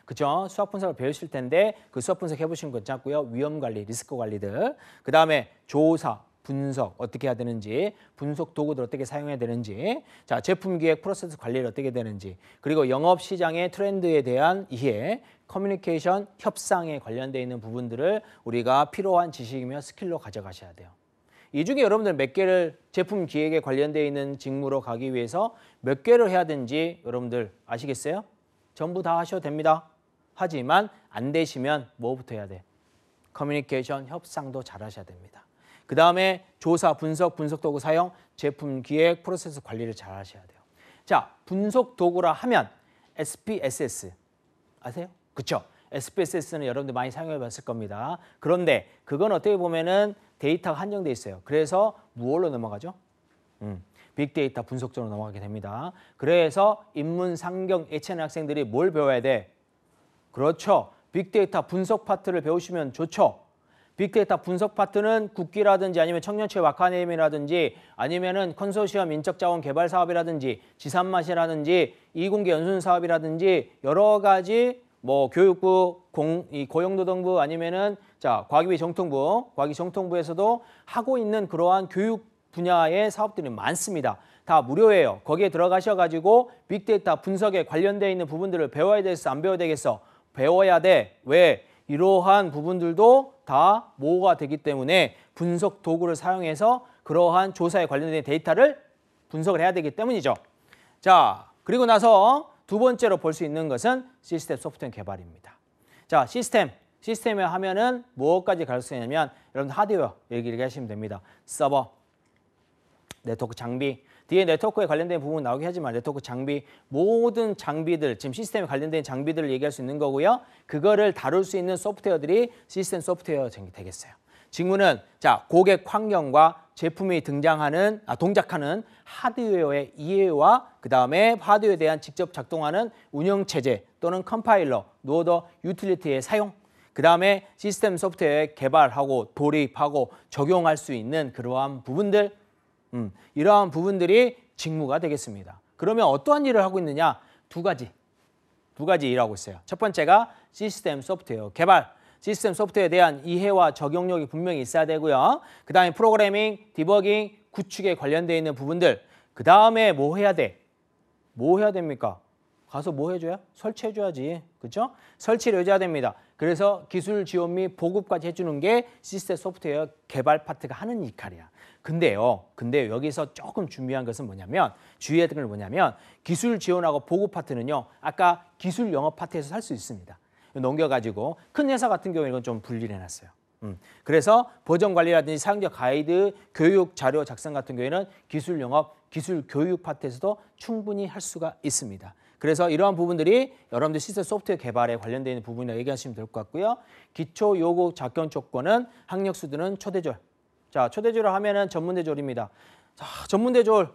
그죠? 수학 분석을 배우실 텐데 그 수학 분석 해보신 거 있고요. 위험 관리, 리스크 관리들. 그 다음에 조사, 분석 어떻게 해야 되는지, 분석 도구들 어떻게 사용해야 되는지, 자 제품 기획 프로세스 관리를 어떻게 되는지, 그리고 영업 시장의 트렌드에 대한 이해, 커뮤니케이션, 협상에 관련되어 있는 부분들을 우리가 필요한 지식이며 스킬로 가져가셔야 돼요. 이 중에 여러분들 몇 개를 제품 기획에 관련되어 있는 직무로 가기 위해서 몇 개를 해야 되는지 여러분들 아시겠어요? 전부 다 하셔도 됩니다. 하지만 안 되시면 뭐부터 해야 돼? 커뮤니케이션, 협상도 잘 하셔야 됩니다. 그 다음에 조사, 분석 도구 사용, 제품 기획, 프로세스 관리를 잘 하셔야 돼요. 자, 분석 도구라 하면 SPSS 아세요? 그쵸? SPSS는 여러분들 많이 사용해 봤을 겁니다. 그런데 그건 어떻게 보면은 데이터가 한정돼 있어요. 그래서 무엇로 넘어가죠? 빅데이터 분석적으로 넘어가게 됩니다. 그래서 인문, 상경, 예체능 학생들이 뭘 배워야 돼? 그렇죠. 빅데이터 분석 파트를 배우시면 좋죠. 빅데이터 분석 파트는 국기라든지 아니면 청년체육 아카데미라든지 아니면은 컨소시엄 인적자원 개발 사업이라든지 지산맛이라든지 이공계 연수원 사업이라든지 여러 가지 뭐 교육부, 고용노동부 아니면은 자 과기비 정통부, 과기정통부에서도 하고 있는 그러한 교육 분야의 사업들이 많습니다. 다 무료예요. 거기에 들어가셔가지고 빅데이터 분석에 관련되어 있는 부분들을 배워야 되겠어? 안 배워야 되겠어? 배워야 돼. 왜? 이러한 부분들도 다 모호가 되기 때문에 분석 도구를 사용해서 그러한 조사에 관련된 데이터를 분석을 해야 되기 때문이죠. 자, 그리고 나서 두 번째로 볼 수 있는 것은 시스템 소프트웨어 개발입니다. 자, 시스템에 하면은 뭐까지 갈 수 있냐면 여러분 하드웨어 얘기를 하시면 됩니다. 서버, 네트워크 장비, 뒤에 네트워크에 관련된 부분 나오게 하지만 네트워크 장비, 모든 장비들, 지금 시스템에 관련된 장비들을 얘기할 수 있는 거고요. 그거를 다룰 수 있는 소프트웨어들이 시스템 소프트웨어 되겠어요. 직무는 자 고객 환경과 제품이 동작하는 하드웨어의 이해와 그 다음에 하드웨어에 대한 직접 작동하는 운영체제 또는 컴파일러, 노더, 유틸리티의 사용, 그 다음에 시스템 소프트웨어 개발하고 도입하고 적용할 수 있는 그러한 부분들, 이러한 부분들이 직무가 되겠습니다. 그러면 어떠한 일을 하고 있느냐? 두 가지 일하고 있어요. 첫 번째가 시스템 소프트웨어 개발, 시스템 소프트웨어에 대한 이해와 적용력이 분명히 있어야 되고요. 그 다음에 프로그래밍, 디버깅, 구축에 관련되어 있는 부분들. 그 다음에 뭐 해야 돼? 뭐 해야 됩니까? 가서 뭐 해줘야? 설치해줘야지. 그렇죠? 설치를 해줘야 됩니다. 그래서 기술 지원 및 보급까지 해주는 게 시스템 소프트웨어 개발 파트가 하는 역할이야. 근데요, 여기서 조금 주의해야 할 것은 뭐냐면 기술 지원하고 보급 파트는요, 아까 기술 영업 파트에서 할 수 있습니다. 넘겨가지고 큰 회사 같은 경우는 이건 좀 분리를 해놨어요. 그래서 버전 관리라든지 사용자 가이드, 교육 자료 작성 같은 경우에는 기술 영업, 기술 교육 파트에서도 충분히 할 수가 있습니다. 그래서 이러한 부분들이 여러분들 시스템 소프트웨어 개발에 관련되어 있는 부분이라고 얘기하시면 될 것 같고요. 기초 요구 작전 조건은 학력 수준은 초대졸. 자, 초대졸을 하면은 전문대졸입니다. 자, 전문대졸.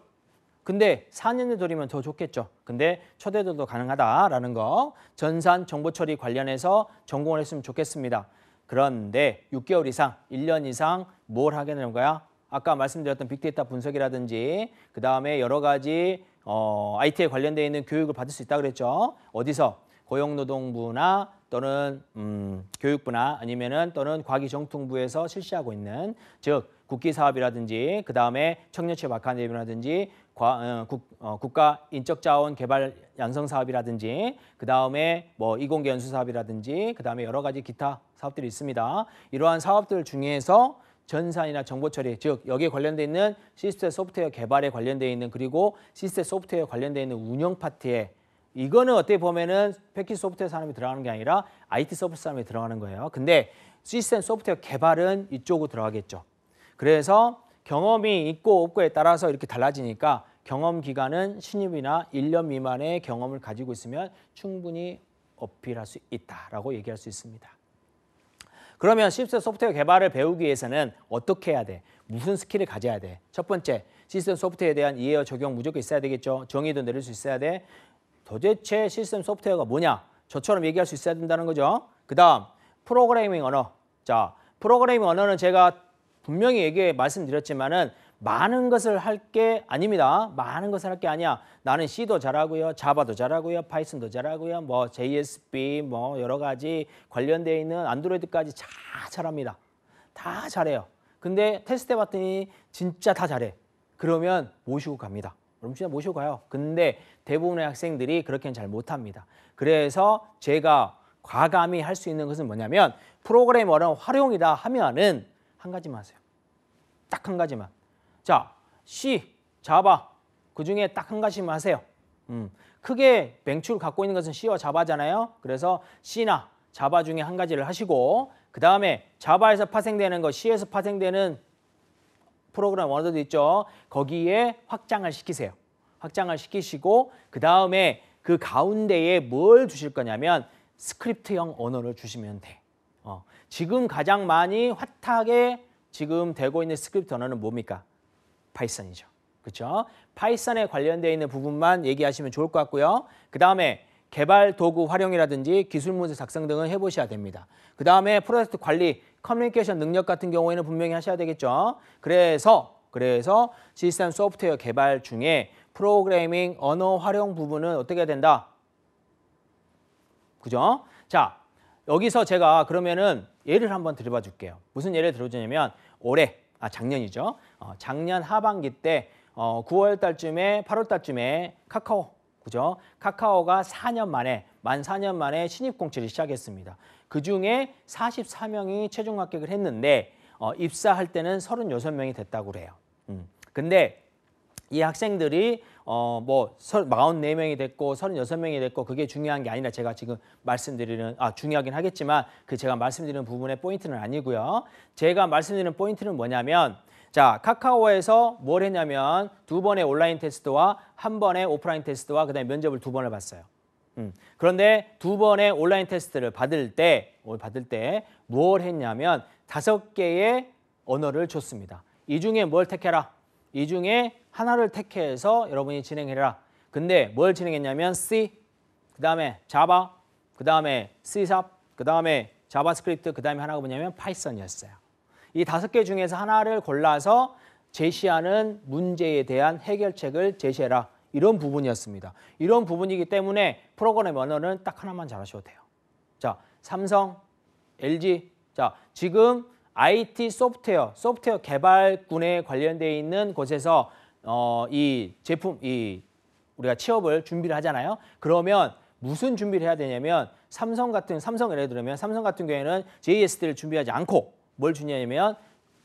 근데 4년제 돌이면 더 좋겠죠. 근데 초대졸도 가능하다라는 거. 전산 정보 처리 관련해서 전공을 했으면 좋겠습니다. 그런데 6개월 이상, 1년 이상 뭘 하게 되는 거야? 아까 말씀드렸던 빅데이터 분석이라든지 그 다음에 여러 가지 IT에 관련되어 있는 교육을 받을 수 있다고 그랬죠. 어디서? 고용노동부나 또는 교육부나 아니면은 또는 과기정통부에서 실시하고 있는 즉 국기사업이라든지 그 다음에 청년취업 아카데미라든지 국가 인적자원 개발 양성 사업이라든지 그 다음에 뭐 이공계 연수 사업이라든지 그 다음에 여러 가지 기타 사업들이 있습니다. 이러한 사업들 중에서 전산이나 정보 처리, 즉 여기에 관련돼 있는 시스템 소프트웨어 개발에 관련돼 있는 그리고 시스템 소프트웨어 관련돼 있는 운영 파트에 이거는 어떻게 보면은 패키지 소프트웨어 사람이 들어가는 게 아니라 IT 서비스 사람이 들어가는 거예요. 근데 시스템 소프트웨어 개발은 이쪽으로 들어가겠죠. 그래서 경험이 있고 없고에 따라서 이렇게 달라지니까 경험 기간은 신입이나 1년 미만의 경험을 가지고 있으면 충분히 어필할 수 있다라고 얘기할 수 있습니다. 그러면 시스템 소프트웨어 개발을 배우기 위해서는 어떻게 해야 돼? 무슨 스킬을 가져야 돼? 첫 번째, 시스템 소프트웨어에 대한 이해와 적용 무조건 있어야 되겠죠. 정의도 내릴 수 있어야 돼. 도대체 시스템 소프트웨어가 뭐냐? 저처럼 얘기할 수 있어야 된다는 거죠. 그 다음, 프로그래밍 언어. 자, 프로그래밍 언어는 제가 분명히 말씀드렸지만은 많은 것을 할 게 아닙니다. 많은 것을 할 게 아니야. 나는 C도 잘하고요. 자바도 잘하고요. 파이썬도 잘하고요. 뭐 JSP 뭐 여러 가지 관련되어 있는 안드로이드까지 다 잘합니다. 다 잘해요. 근데 테스트 해봤더니 진짜 다 잘해. 그러면 모시고 갑니다. 그럼 진짜 모시고 가요. 근데 대부분의 학생들이 그렇게는 잘 못합니다. 그래서 제가 과감히 할 수 있는 것은 뭐냐면 프로그래밍 언어 활용이다 하면은 한 가지만 하세요. 딱 한 가지만. 자, C, 자바 그 중에 딱 한 가지만 하세요. 크게 맹추를 갖고 있는 것은 C와 자바잖아요. 그래서 C나 자바 중에 한 가지를 하시고 그 다음에 자바에서 파생되는 거, C에서 파생되는 프로그램 언어도 있죠. 거기에 확장을 시키세요. 확장을 시키시고 그 다음에 그 가운데에 뭘 주실 거냐면 스크립트형 언어를 주시면 돼. 지금 가장 많이 핫하게 지금 되고 있는 스크립트 언어는 뭡니까? 파이썬이죠. 그렇죠? 파이썬에 관련되어 있는 부분만 얘기하시면 좋을 것 같고요. 그 다음에 개발 도구 활용이라든지 기술 문서 작성 등은 해보셔야 됩니다. 그 다음에 프로젝트 관리, 커뮤니케이션 능력 같은 경우에는 분명히 하셔야 되겠죠. 그래서 시스템 소프트웨어 개발 중에 프로그래밍 언어 활용 부분은 어떻게 해야 된다? 그죠? 자, 여기서 제가 그러면은 예를 한번 들어봐 줄게요. 무슨 예를 들어주냐면 작년이죠. 작년 하반기 때 9월 달쯤에 8월 달쯤에 카카오, 그죠? 카카오가 4년 만에 만 4년 만에 신입 공채를 시작했습니다. 그중에 44명이 최종 합격을 했는데 입사할 때는 36명이 됐다고 그래요. 근데 이 학생들이 44명이 됐고 36명이 됐고 그게 중요한 게 아니라 제가 지금 말씀드리는 중요하긴 하겠지만 제가 말씀드리는 부분의 포인트는 아니고요. 제가 말씀드리는 포인트는 뭐냐면 자, 카카오에서 뭘 했냐면 2번의 온라인 테스트와 1번의 오프라인 테스트와 그다음에 면접을 2번을 봤어요. 그런데 2번의 온라인 테스트를 받을 때 뭘 했냐면 5개의 언어를 줬습니다. 이 중에 뭘 택해라? 이 중에 하나를 택해서 여러분이 진행해라. 근데 뭘 진행했냐면 C, 그 다음에 자바, 그 다음에 C#, 그 다음에 자바스크립트, 그 다음에 하나가 뭐냐면 파이썬이었어요. 이 5개 중에서 하나를 골라서 제시하는 문제에 대한 해결책을 제시해라. 이런 부분이었습니다. 이런 부분이기 때문에 프로그램 언어는 딱 하나만 잘하셔도 돼요. 자, 삼성, LG. 자, 지금 IT 소프트웨어 개발군에 관련되어 있는 곳에서 이 제품, 우리가 취업을 준비를 하잖아요. 그러면 무슨 준비를 해야 되냐면 삼성 예를 들면 삼성 같은 경우에는 JS를 준비하지 않고 뭘 준비하냐면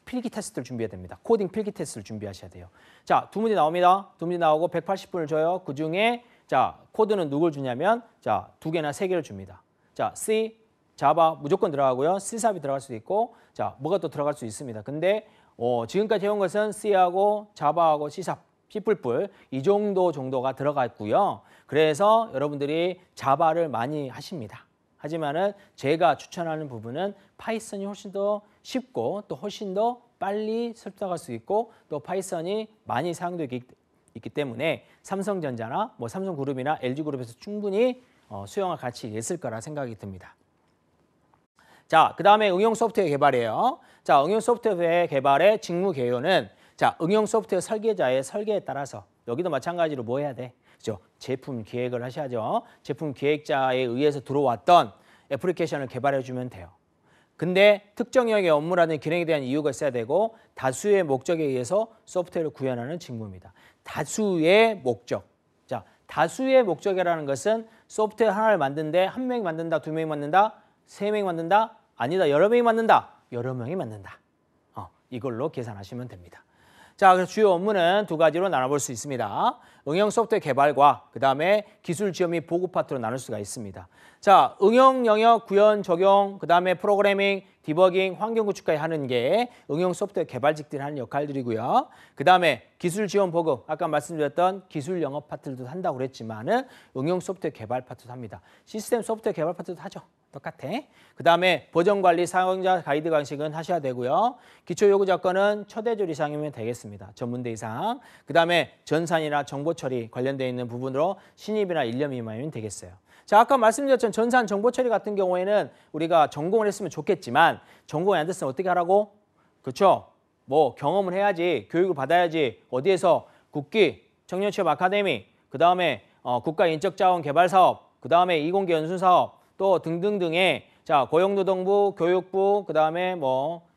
필기 테스트를 준비해야 됩니다. 코딩 필기 테스트를 준비하셔야 돼요. 자, 2문제 나옵니다. 2문제 나오고 180분을 줘요. 그중에 자, 코드는 누굴 주냐면 자, 2개나 3개를 줍니다. 자, C, 자바 무조건 들어가고요. C샵이 들어갈 수도 있고 자, 뭐가 또 들어갈 수 있습니다. 근데 지금까지 해온 것은 C하고 자바하고 C샵, C++ 이 정도가 들어갔고요. 그래서 여러분들이 자바를 많이 하십니다. 하지만은 제가 추천하는 부분은 파이썬이 훨씬 더 쉽고 또 훨씬 더 빨리 습득할 수 있고 또 파이썬이 많이 사용되기 때문에 삼성전자나 삼성그룹이나 LG그룹에서 충분히 수용할 가치 있을 거라 생각이 듭니다. 자, 그 다음에 응용 소프트웨어 개발이에요. 자, 응용 소프트웨어 개발의 직무 개요는 자, 응용 소프트웨어 설계자의 설계에 따라서 여기도 마찬가지로 뭐 해야 돼? 그죠? 제품 기획을 하셔야죠. 제품 기획자에 의해서 들어왔던 애플리케이션을 개발해 주면 돼요. 근데 특정 영역의 업무라든지 기능에 대한 이유가 있어야 되고 다수의 목적에 의해서 소프트웨어를 구현하는 직무입니다. 다수의 목적. 자, 다수의 목적이라는 것은 소프트웨어 하나를 만드는데 1명이 만든다, 2명이 만든다, 3명이 만든다, 아니다, 여러 명이 만든다, 여러 명이 만든다. 이걸로 계산하시면 됩니다. 자, 그래서 주요 업무는 2가지로 나눠볼 수 있습니다. 응용 소프트웨어 개발과 그 다음에 기술 지원 및 보급 파트로 나눌 수가 있습니다. 자, 응용 영역, 구현, 적용, 그 다음에 프로그래밍, 디버깅, 환경 구축까지 하는 게 응용 소프트웨어 개발직들이 하는 역할들이고요. 그 다음에 기술 지원 보급, 아까 말씀드렸던 기술 영업 파트도 한다고 그랬지만은 응용 소프트웨어 개발 파트도 합니다. 시스템 소프트웨어 개발 파트도 하죠. 똑같아. 그 다음에 버전 관리, 사용자 가이드 방식은 하셔야 되고요. 기초 요구 조건은 초대졸 이상이면 되겠습니다. 전문대 이상. 그 다음에 전산이나 정보 처리 관련되어 있는 부분으로 신입이나 1년 미만이면 되겠어요. 자, 아까 말씀드렸던 전산 정보 처리 같은 경우에는 우리가 전공을 했으면 좋겠지만 전공이 안 됐으면 어떻게 하라고? 그렇죠? 경험을 해야지, 교육을 받아야지. 어디에서? 국기, 청년취업 아카데미, 그 다음에 국가인적자원개발사업, 그 다음에 이공계 연수사업, 또 등등등의 자, 고용노동부, 교육부, 그 다음에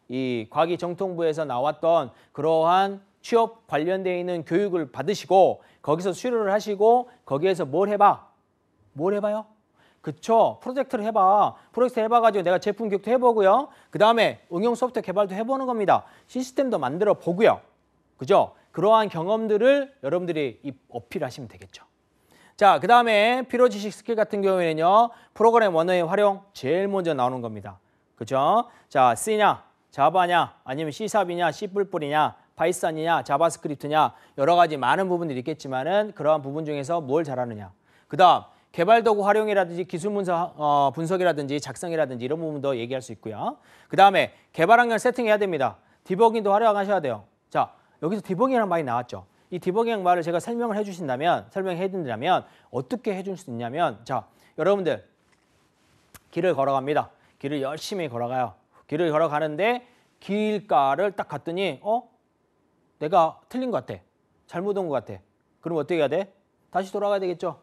이 과기정통부에서 나왔던 그러한 취업 관련되어 있는 교육을 받으시고 거기서 수료를 하시고 거기에서 뭘 해봐? 뭘 해봐요? 그쵸? 프로젝트를 해봐. 프로젝트 해봐가지고 내가 제품 교육도 해보고요. 그 다음에 응용 소프트웨어 개발도 해보는 겁니다. 시스템도 만들어 보고요. 그죠? 그러한 경험들을 여러분들이 어필하시면 되겠죠. 자, 그 다음에 필요 지식 스킬 같은 경우에는요. 프로그램 언어의 활용 제일 먼저 나오는 겁니다. 그죠? 자, C냐, 자바냐, 아니면 C샵이냐, C++이냐, 파이썬이냐, 자바스크립트냐 여러 가지 많은 부분들이 있겠지만은 그러한 부분 중에서 뭘 잘하느냐. 그 다음 개발 도구 활용이라든지 기술 분석이라든지 작성이라든지 이런 부분도 얘기할 수 있고요. 그 다음에 개발 환경 세팅해야 됩니다. 디버깅도 활용하셔야 돼요. 자, 여기서 디버깅이라는 말이 나왔죠. 이 디버깅 말을 제가 설명해 드린다면 어떻게 해줄 수 있냐면 자, 여러분들 길을 걸어갑니다. 길을 열심히 걸어가요. 길을 걸어가는데 길가를 딱 갔더니 내가 틀린 것 같아. 잘못 온 것 같아. 그럼 어떻게 해야 돼? 다시 돌아가야 되겠죠.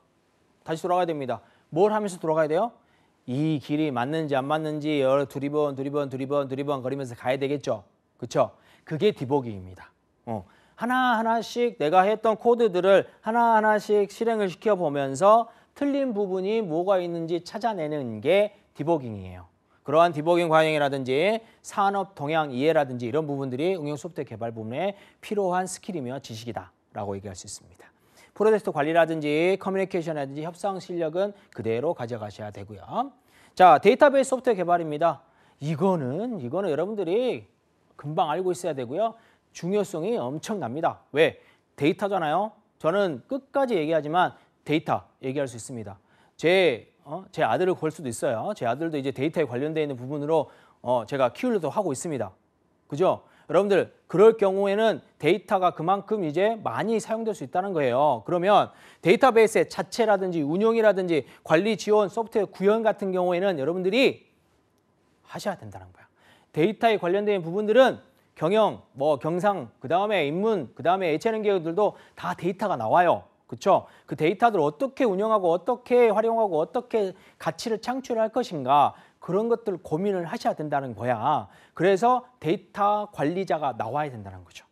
다시 돌아가야 됩니다. 뭘 하면서 돌아가야 돼요? 이 길이 맞는지 안 맞는지 여러 두리번 거리면서 가야 되겠죠. 그렇죠? 그게 디버깅입니다. 하나하나씩 내가 했던 코드들을 하나하나씩 실행을 시켜보면서 틀린 부분이 뭐가 있는지 찾아내는 게 디버깅이에요. 그러한 디버깅 과정이라든지 산업 동향 이해라든지 이런 부분들이 응용 소프트웨어 개발 부분에 필요한 스킬이며 지식이다라고 얘기할 수 있습니다. 프로젝트 관리라든지 커뮤니케이션이라든지 협상 실력은 그대로 가져가셔야 되고요. 자, 데이터베이스 소프트웨어 개발입니다. 이거는 여러분들이 금방 알고 있어야 되고요. 중요성이 엄청납니다. 왜? 데이터잖아요. 저는 끝까지 얘기하지만 데이터 얘기할 수 있습니다. 제 아들을 볼 수도 있어요. 제 아들도 이제 데이터에 관련되어 있는 부분으로 제가 키우려고 하고 있습니다. 그죠? 여러분들 그럴 경우에는 데이터가 그만큼 이제 많이 사용될 수 있다는 거예요. 그러면 데이터베이스의 자체라든지 운용이라든지 관리 지원, 소프트웨어 구현 같은 경우에는 여러분들이 하셔야 된다는 거야. 데이터에 관련된 부분들은 경영, 경상, 그다음에 인문, 그다음에 예체능 계열들도 다 데이터가 나와요. 그렇죠? 그 데이터들을 어떻게 운영하고 어떻게 활용하고 어떻게 가치를 창출할 것인가 그런 것들 고민을 하셔야 된다는 거야. 그래서 데이터 관리자가 나와야 된다는 거죠.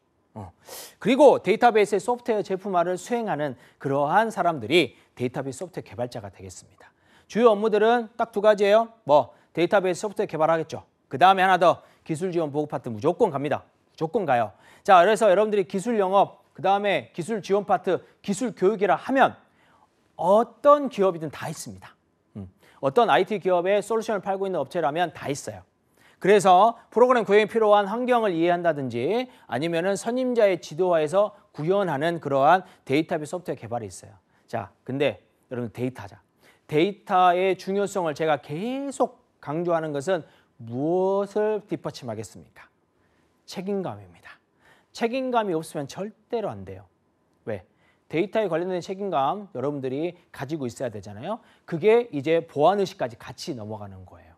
그리고 데이터베이스의 소프트웨어 제품화를 수행하는 그러한 사람들이 데이터베이스 소프트웨어 개발자가 되겠습니다. 주요 업무들은 딱 두 가지예요. 데이터베이스 소프트웨어 개발하겠죠. 그 다음에 하나 더 기술 지원 보급 파트 무조건 갑니다. 무조건 가요. 자, 그래서 여러분들이 기술 영업, 그 다음에 기술 지원 파트, 기술 교육이라 하면 어떤 기업이든 다 있습니다. 어떤 IT 기업에 솔루션을 팔고 있는 업체라면 다 있어요. 그래서 프로그램 구현에 필요한 환경을 이해한다든지 아니면은 선임자의 지도하에서 구현하는 그러한 데이터베이스 소프트웨어 개발이 있어요. 자, 근데 여러분 데이터자. 데이터의 중요성을 제가 계속 강조하는 것은 무엇을 뒷받침하겠습니까? 책임감입니다. 책임감이 없으면 절대로 안 돼요. 왜? 데이터에 관련된 책임감 여러분들이 가지고 있어야 되잖아요. 그게 이제 보안의식까지 같이 넘어가는 거예요.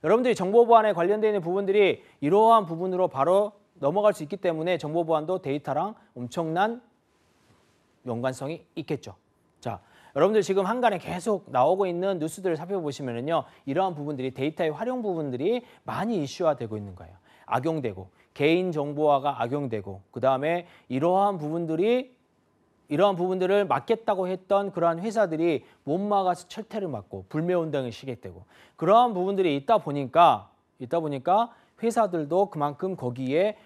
여러분들이 정보보안에 관련되어 있는 부분들이 이러한 부분으로 바로 넘어갈 수 있기 때문에 정보보안도 데이터랑 엄청난 연관성이 있겠죠. 자, 여러분들 지금 한간에 계속 나오고 있는 뉴스들을 살펴보시면요. 이러한 부분들이 데이터의 활용 부분들이 많이 이슈화되고 있는 거예요. 악용되고 개인정보화가 악용되고 그다음에 이러한 부분들을 막겠다고 했던 그러한 회사들이 못 막아서 철퇴를 맞고 불매운동이 시작되고 그러한 부분들이 있다 보니까 회사들도 그만큼 거기에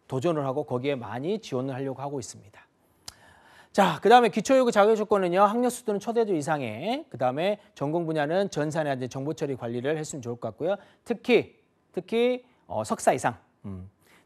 도전을 하고 거기에 많이 지원을 하려고 하고 있습니다. 자, 그다음에 기초요구 자격 조건은요. 학력 수준은 초대조 이상의 그다음에 전공 분야는 전산이라든지 정보처리 관리를 했으면 좋을 것 같고요. 특히 석사 이상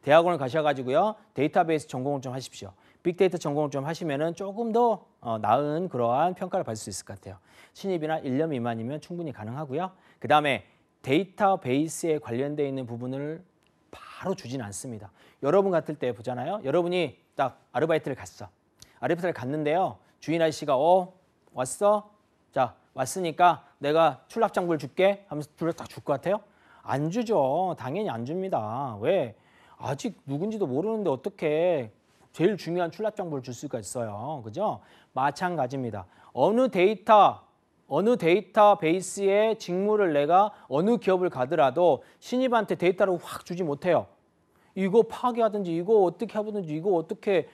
대학원을 가셔가지고요. 데이터베이스 전공을 좀 하십시오. 빅데이터 전공을 좀 하시면은 조금 더 나은 그러한 평가를 받을 수 있을 것 같아요. 신입이나 1년 미만이면 충분히 가능하고요. 그다음에 데이터베이스에 관련되어 있는 부분을 바로 주진 않습니다. 여러분 같을 때 보잖아요. 여러분이 딱 아르바이트를 갔어. 아르바이트를 갔는데요. 주인 아저씨가 왔어? 자, 왔으니까 내가 출납장부를 줄게 하면서 딱 줄 것 같아요? 안 주죠. 당연히 안 줍니다. 왜? 아직 누군지도 모르는데 어떻게 제일 중요한 출납장부를 줄 수가 있어요. 그죠? 마찬가지입니다. 어느 데이터베이스의 직무를 내가 어느 기업을 가더라도 신입한테 데이터를 확 주지 못해요. 이거 파괴하든지 이거 어떻게 하든지 이거 어떻게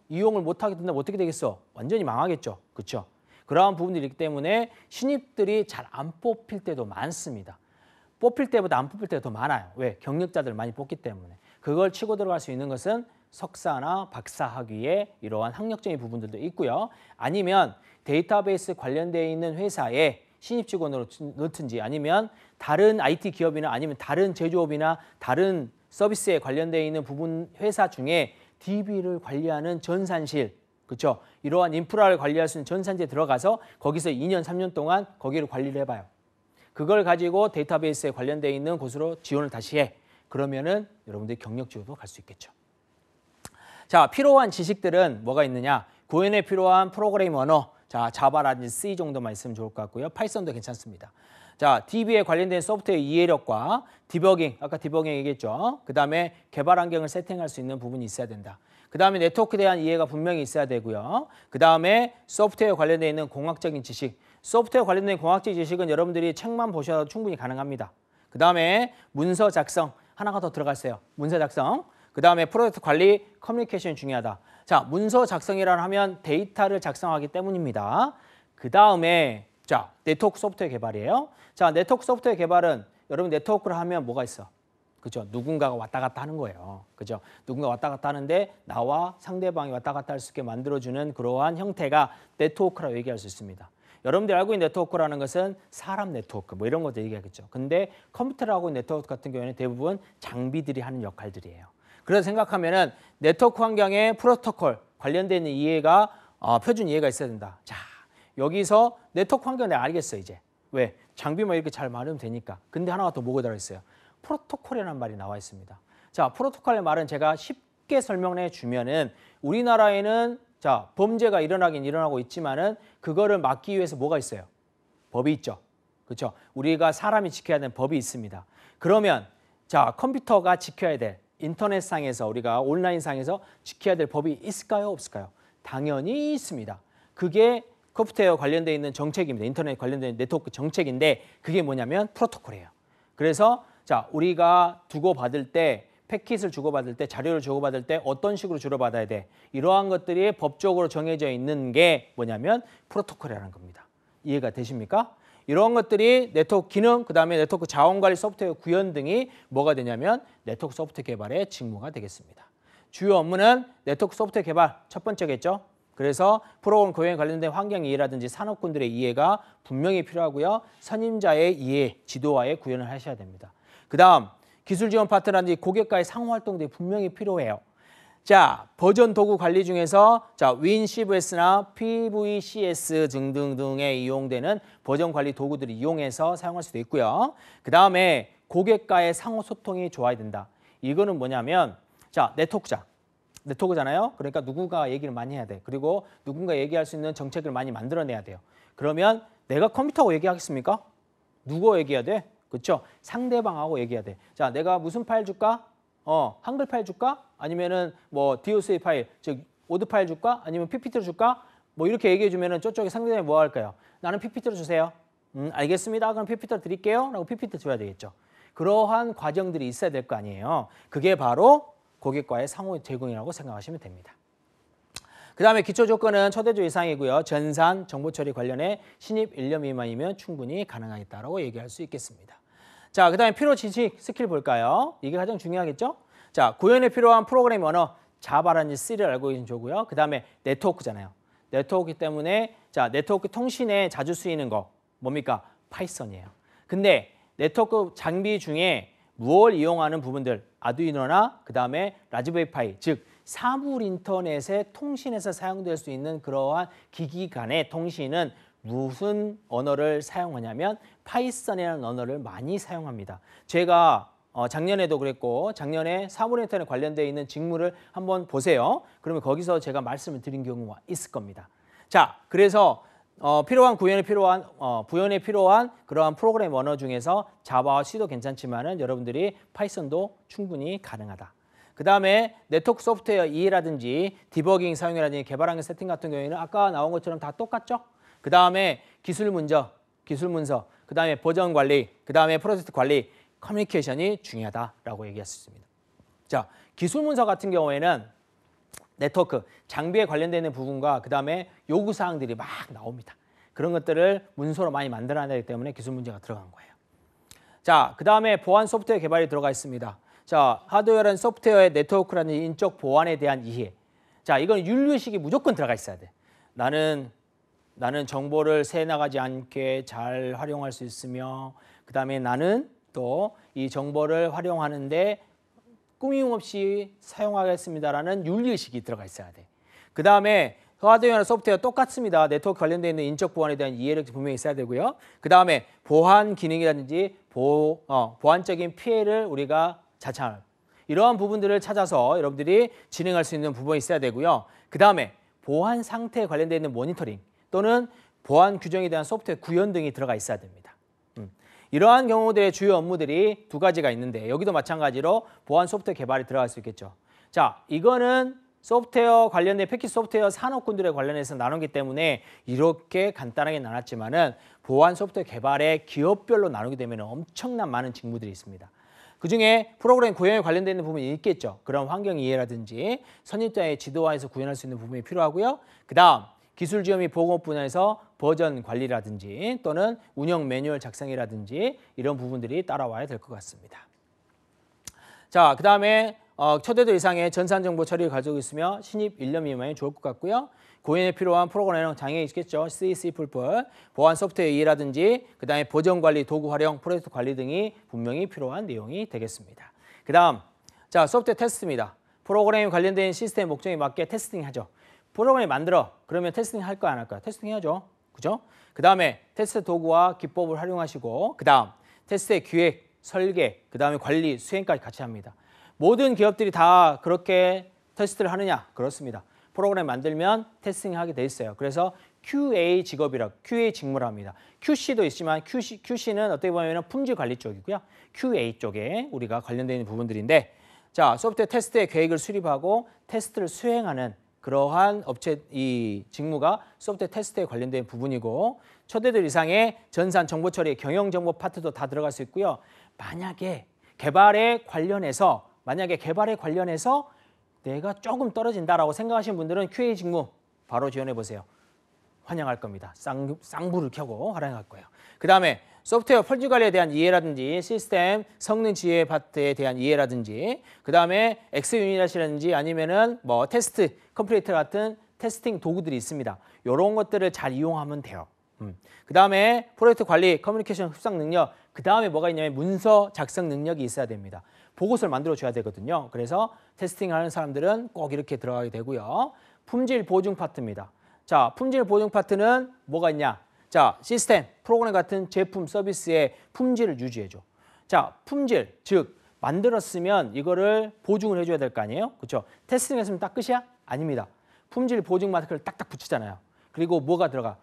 이용을 못하게 된다면 어떻게 되겠어? 완전히 망하겠죠. 그렇죠? 그러한 부분들이 있기 때문에 신입들이 잘 안 뽑힐 때도 많습니다. 뽑힐 때보다 안 뽑힐 때가 더 많아요. 왜? 경력자들을 많이 뽑기 때문에. 그걸 치고 들어갈 수 있는 것은 석사나 박사 학위의 이러한 학력적인 부분들도 있고요. 아니면 데이터베이스 관련되어 있는 회사에 신입 직원으로 넣든지 아니면 다른 IT 기업이나 아니면 다른 제조업이나 다른 서비스에 관련되어 있는 부분 회사 중에 DB를 관리하는 전산실, 그렇죠? 이러한 인프라를 관리할 수 있는 전산지에 들어가서 거기서 2년, 3년 동안 거기를 관리를 해봐요. 그걸 가지고 데이터베이스에 관련되어 있는 곳으로 지원을 다시 해. 그러면은 여러분들이 경력 지원도 갈 수 있겠죠. 자, 필요한 지식들은 뭐가 있느냐? 구현에 필요한 프로그래밍 언어. 자, 자바라든지 C 정도만 있으면 좋을 것 같고요. 파이썬도 괜찮습니다. 자, DB에 관련된 소프트웨어 이해력과 디버깅, 아까 디버깅 얘기했죠. 그 다음에 개발 환경을 세팅할 수 있는 부분이 있어야 된다. 그 다음에 네트워크에 대한 이해가 분명히 있어야 되고요. 그 다음에 소프트웨어 관련되어 있는 공학적인 지식, 소프트웨어 관련된 공학적 지식은 여러분들이 책만 보셔도 충분히 가능합니다. 그 다음에 문서 작성 하나가 더 들어갔어요. 문서 작성. 그 다음에 프로젝트 관리, 커뮤니케이션이 중요하다. 자, 문서 작성이라 하면 데이터를 작성하기 때문입니다. 그 다음에 자, 네트워크 소프트웨어 개발이에요. 자, 네트워크 소프트웨어 개발은 여러분 네트워크를 하면 뭐가 있어? 그죠? 누군가가 왔다 갔다 하는 거예요. 그죠? 누군가 왔다 갔다 하는데 나와 상대방이 왔다 갔다 할 수 있게 만들어주는 그러한 형태가 네트워크라고 얘기할 수 있습니다. 여러분들이 알고 있는 네트워크라는 것은 사람 네트워크 뭐 이런 것도 얘기하겠죠. 근데 컴퓨터라고 있는 네트워크 같은 경우에는 대부분 장비들이 하는 역할들이에요. 그래서 생각하면은 네트워크 환경에 프로토콜 관련된 이해가 표준 이해가 있어야 된다. 자, 여기서 네트워크 환경 내가 알겠어 이제. 왜? 장비만 이렇게 잘 말하면 되니까. 근데 하나가 더 뭐가 들어있어요? 프로토콜이라는 말이 나와 있습니다. 자, 프로토콜의 말은 제가 쉽게 설명해 주면은 우리나라에는 자, 범죄가 일어나긴 일어나고 있지만은 그거를 막기 위해서 뭐가 있어요? 법이 있죠. 그렇죠? 우리가 사람이 지켜야 되는 법이 있습니다. 그러면 자, 컴퓨터가 지켜야 될 인터넷상에서 우리가 온라인상에서 지켜야 될 법이 있을까요? 없을까요? 당연히 있습니다. 그게 컴퓨터에 관련되어 있는 정책입니다. 인터넷 관련된 네트워크 정책인데 그게 뭐냐면 프로토콜이에요. 그래서 자, 우리가 주고받을 때 패킷을 주고받을 때 자료를 주고받을 때 어떤 식으로 주고받아야 돼. 이러한 것들이 법적으로 정해져 있는 게 뭐냐면 프로토콜이라는 겁니다. 이해가 되십니까? 이런 것들이 네트워크 기능, 그다음에 네트워크 자원관리 소프트웨어 구현 등이 뭐가 되냐면 네트워크 소프트웨어 개발의 직무가 되겠습니다. 주요 업무는 네트워크 소프트웨어 개발 첫 번째겠죠. 그래서 프로그램 구현에 관련된 환경 이해라든지 산업군들의 이해가 분명히 필요하고요. 선임자의 이해, 지도와의 구현을 하셔야 됩니다. 그 다음 기술 지원 파트너라든지 고객과의 상호 활동들이 분명히 필요해요. 자, 버전 도구 관리 중에서 자, WinCVS나 PVCS 등등등에 이용되는 버전 관리 도구들을 이용해서 사용할 수도 있고요. 그 다음에 고객과의 상호 소통이 좋아야 된다. 이거는 뭐냐면 자, 네트워크잖아요. 그러니까 누군가 얘기를 많이 해야 돼. 그리고 누군가 얘기할 수 있는 정책을 많이 만들어내야 돼요. 그러면 내가 컴퓨터하고 얘기하겠습니까? 누구하고 얘기해야 돼? 그렇죠? 상대방하고 얘기해야 돼. 자, 내가 무슨 파일 줄까? 한글 파일 줄까? 아니면은 뭐 DOC 파일, 즉 오드 파일 줄까? 아니면 PPT를 줄까? 뭐 이렇게 얘기해 주면은 저쪽에 상대방이 뭐 할까요? 나는 PPT를 주세요. 알겠습니다. 그럼 PPT를 드릴게요. 라고 PPT 줘야 되겠죠. 그러한 과정들이 있어야 될 거 아니에요. 그게 바로 고객과의 상호 제공이라고 생각하시면 됩니다. 그 다음에 기초 조건은 초대조 이상이고요. 전산, 정보처리 관련해 신입 1년 미만이면 충분히 가능하겠다라고 얘기할 수 있겠습니다. 자, 그 다음에 필요 지식 스킬 볼까요? 이게 가장 중요하겠죠? 자, 구현에 필요한 프로그래밍 언어, 자바라든지 C를 알고 계신 조고요. 그 다음에 네트워크잖아요. 네트워크 때문에 자, 네트워크 통신에 자주 쓰이는 거 뭡니까? 파이썬이에요. 근데 네트워크 장비 중에 무엇을 이용하는 부분들, 아두이노나 그 다음에 라즈베리 파이, 즉 사물 인터넷의 통신에서 사용될 수 있는 그러한 기기 간의 통신은 무슨 언어를 사용하냐면 파이썬이라는 언어를 많이 사용합니다. 제가 작년에도 그랬고 작년에 사물 인터넷 관련되어 있는 직무를 한번 보세요. 그러면 거기서 제가 말씀을 드린 경우가 있을 겁니다. 자, 그래서 구현에 필요한 그러한 프로그램 언어 중에서 자바와 C도 괜찮지만은 여러분들이 파이썬도 충분히 가능하다. 그 다음에 네트워크 소프트웨어 이해라든지 디버깅 사용이라든지 개발하는 세팅 같은 경우에는 아까 나온 것처럼 다 똑같죠? 그 다음에 기술 문서, 그 다음에 버전 관리, 그 다음에 프로젝트 관리, 커뮤니케이션이 중요하다라고 얘기할 수 있습니다. 자, 기술 문서 같은 경우에는 네트워크, 장비에 관련되는 부분과 그 다음에 요구사항들이 막 나옵니다. 그런 것들을 문서로 많이 만들어야 되기 때문에 기술 문제가 들어간 거예요. 자, 그 다음에 보안 소프트웨어 개발이 들어가 있습니다. 자, 하드웨어라는 소프트웨어의 네트워크라는 인적 보안에 대한 이해. 자, 이건 윤리의식이 무조건 들어가 있어야 돼. 나는 정보를 새 나가지 않게 잘 활용할 수 있으며 그 다음에 나는 또 이 정보를 활용하는데 꾸밈 없이 사용하겠습니다라는 윤리의식이 들어가 있어야 돼. 그 다음에 하드웨어나 소프트웨어 똑같습니다. 네트워크 관련되어 있는 인적 보안에 대한 이해력이 분명히 있어야 되고요. 그 다음에 보안 기능이라든지 보안적인 피해를 우리가 자처할 이러한 부분들을 찾아서 여러분들이 진행할 수 있는 부분이 있어야 되고요. 그 다음에 보안 상태에 관련되어 있는 모니터링 또는 보안 규정에 대한 소프트웨어 구현 등이 들어가 있어야 됩니다. 이러한 경우들의 주요 업무들이 두 가지가 있는데 여기도 마찬가지로 보안 소프트웨어 개발이 들어갈 수 있겠죠. 자, 이거는 소프트웨어 관련된 패키지 소프트웨어 산업군들에 관련해서 나누기 때문에 이렇게 간단하게 나눴지만은 보안 소프트웨어 개발의 기업별로 나누게 되면 엄청난 많은 직무들이 있습니다. 그중에 프로그램 구현에 관련된 부분이 있겠죠. 그런 환경 이해라든지 선입자의 지도화에서 구현할 수 있는 부분이 필요하고요. 그다음 기술 지원 및 보급 분야에서 버전 관리라든지 또는 운영 매뉴얼 작성이라든지 이런 부분들이 따라와야 될 것 같습니다. 자, 그다음에 초대도 이상의 전산 정보 처리를 가지고 있으며 신입 1년 미만이 좋을 것 같고요. 고연에 필요한 프로그램 장애 있겠죠. C, C++, 보안 소프트웨어 이해라든지 그다음에 버전 관리, 도구 활용, 프로젝트 관리 등이 분명히 필요한 내용이 되겠습니다. 그다음 자, 소프트웨어 테스트입니다. 프로그램에 관련된 시스템 목적에 맞게 테스팅 하죠. 프로그램을 만들어. 그러면 테스팅 할 거야, 안 할 거야? 테스팅 해야죠. 그죠? 그다음에 테스트 도구와 기법을 활용하시고 그다음 테스트의 기획, 설계, 그다음에 관리, 수행까지 같이 합니다. 모든 기업들이 다 그렇게 테스트를 하느냐? 그렇습니다. 프로그램 만들면 테스팅하게 돼 있어요. 그래서 QA 직업이라고 QA 직무를 합니다. QC도 있지만 QC는 어떻게 보면 품질 관리 쪽이고요. QA 쪽에 우리가 관련되어 있는 부분들인데 자, 소프트웨어 테스트의 계획을 수립하고 테스트를 수행하는 그러한 업체 이 직무가 소프트웨어 테스트에 관련된 부분이고 초대들 이상의 전산 정보 처리, 경영 정보 파트도 다 들어갈 수 있고요. 만약에 개발에 관련해서 내가 조금 떨어진다라고 생각하시는 분들은 QA 직무 바로 지원해 보세요. 환영할 겁니다. 쌍불을 켜고 활용할 거예요. 그다음에 소프트웨어 펄지 관리에 대한 이해라든지 시스템 성능 지혜 파트에 대한 이해라든지 그다음에 X유닛이라든지 아니면은 뭐 테스트 컴플레이터 같은 테스팅 도구들이 있습니다. 이런 것들을 잘 이용하면 돼요. 그다음에 프로젝트 관리, 커뮤니케이션 협상 능력, 그다음에 뭐가 있냐면 문서 작성 능력이 있어야 됩니다. 보고서를 만들어 줘야 되거든요. 그래서 테스팅하는 사람들은 꼭 이렇게 들어가게 되고요. 품질 보증 파트입니다. 자, 품질 보증 파트는 뭐가 있냐? 자, 시스템, 프로그램 같은 제품, 서비스의 품질을 유지해줘. 자, 품질, 즉 만들었으면 이거를 보증을 해줘야 될 거 아니에요? 그렇죠? 테스팅했으면 딱 끝이야? 아닙니다. 품질 보증 마크를 딱딱 붙이잖아요. 그리고 뭐가 들어가?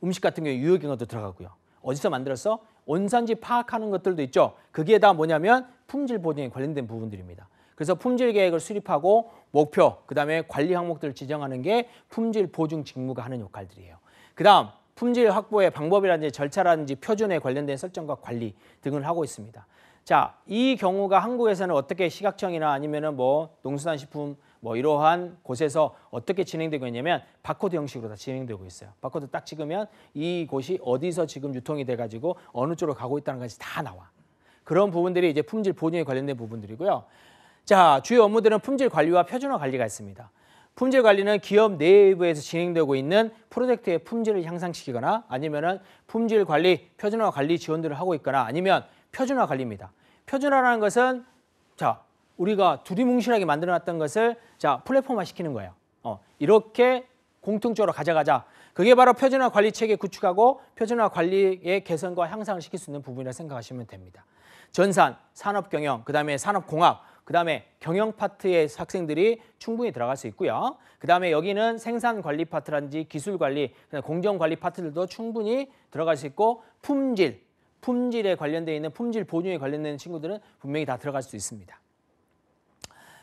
음식 같은 경우에 유효기간도 들어가고요. 어디서 만들었어? 원산지 파악하는 것들도 있죠. 그게 다 뭐냐면 품질 보증에 관련된 부분들입니다. 그래서 품질 계획을 수립하고 목표, 그다음에 관리 항목들을 지정하는 게 품질 보증 직무가 하는 역할들이에요. 그다음 품질 확보의 방법이라든지 절차라든지 표준에 관련된 설정과 관리 등을 하고 있습니다. 자, 이 경우가 한국에서는 어떻게 식약청이나 아니면은 뭐 농수산식품 뭐 이러한 곳에서 어떻게 진행되고 있냐면 바코드 형식으로 다 진행되고 있어요. 바코드 딱 찍으면 이 곳이 어디서 지금 유통이 돼가지고 어느 쪽으로 가고 있다는 것이 다 나와. 그런 부분들이 이제 품질 보증에 관련된 부분들이고요. 자, 주요 업무들은 품질 관리와 표준화 관리가 있습니다. 품질 관리는 기업 내부에서 진행되고 있는 프로젝트의 품질을 향상시키거나 아니면은 품질 관리, 표준화 관리 지원들을 하고 있거나 아니면 표준화 관리입니다. 표준화라는 것은 자, 우리가 두리뭉실하게 만들어놨던 것을 자 플랫폼화 시키는 거예요. 이렇게 공통적으로 가져가자. 그게 바로 표준화 관리 체계 구축하고 표준화 관리의 개선과 향상을 시킬 수 있는 부분이라고 생각하시면 됩니다. 전산, 산업경영, 그다음에 산업공학, 그다음에 경영 파트의 학생들이 충분히 들어갈 수 있고요. 그다음에 여기는 생산관리 파트라든지 기술관리, 공정관리 파트들도 충분히 들어갈 수 있고 품질에 관련되어 있는 품질 보증에 관련된 친구들은 분명히 다 들어갈 수 있습니다.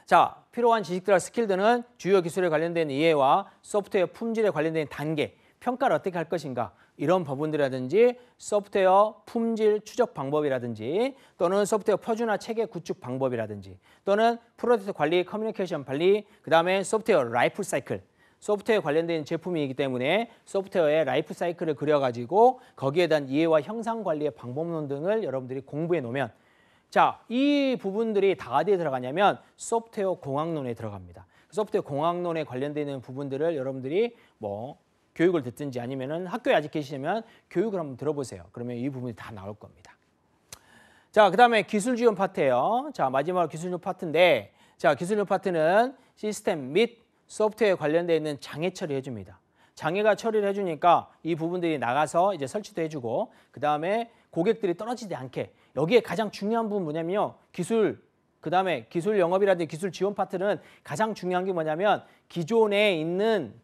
자, 필요한 지식들과 스킬들은 주요 기술에 관련된 이해와 소프트웨어 품질에 관련된 단계, 평가를 어떻게 할 것인가 이런 부분들이라든지 소프트웨어 품질 추적 방법이라든지 또는 소프트웨어 표준화 체계 구축 방법이라든지 또는 프로젝트 관리, 커뮤니케이션 관리, 그다음에 소프트웨어 라이프 사이클, 소프트웨어 관련된 제품이기 때문에 소프트웨어의 라이프 사이클을 그려가지고 거기에 대한 이해와 형상 관리의 방법론 등을 여러분들이 공부해 놓으면 자, 이 부분들이 다 어디에 들어가냐면 소프트웨어 공학론에 들어갑니다. 소프트웨어 공학론에 관련되는 부분들을 여러분들이 뭐 교육을 듣든지 아니면은 학교에 아직 계시면 교육을 한번 들어보세요. 그러면 이 부분이 다 나올 겁니다. 자, 그다음에 기술 지원 파트예요. 자, 마지막으로 기술 지원 파트인데 자, 기술 지원 파트는 시스템 및 소프트웨어에 관련되어 있는 장애 처리해 줍니다. 장애가 처리를 해주니까 이 부분들이 나가서 이제 설치도 해주고 그다음에 고객들이 떨어지지 않게 여기에 가장 중요한 부분 뭐냐면요. 그다음에 기술 영업이라든지 기술 지원 파트는 가장 중요한 게 뭐냐면 기존에 있는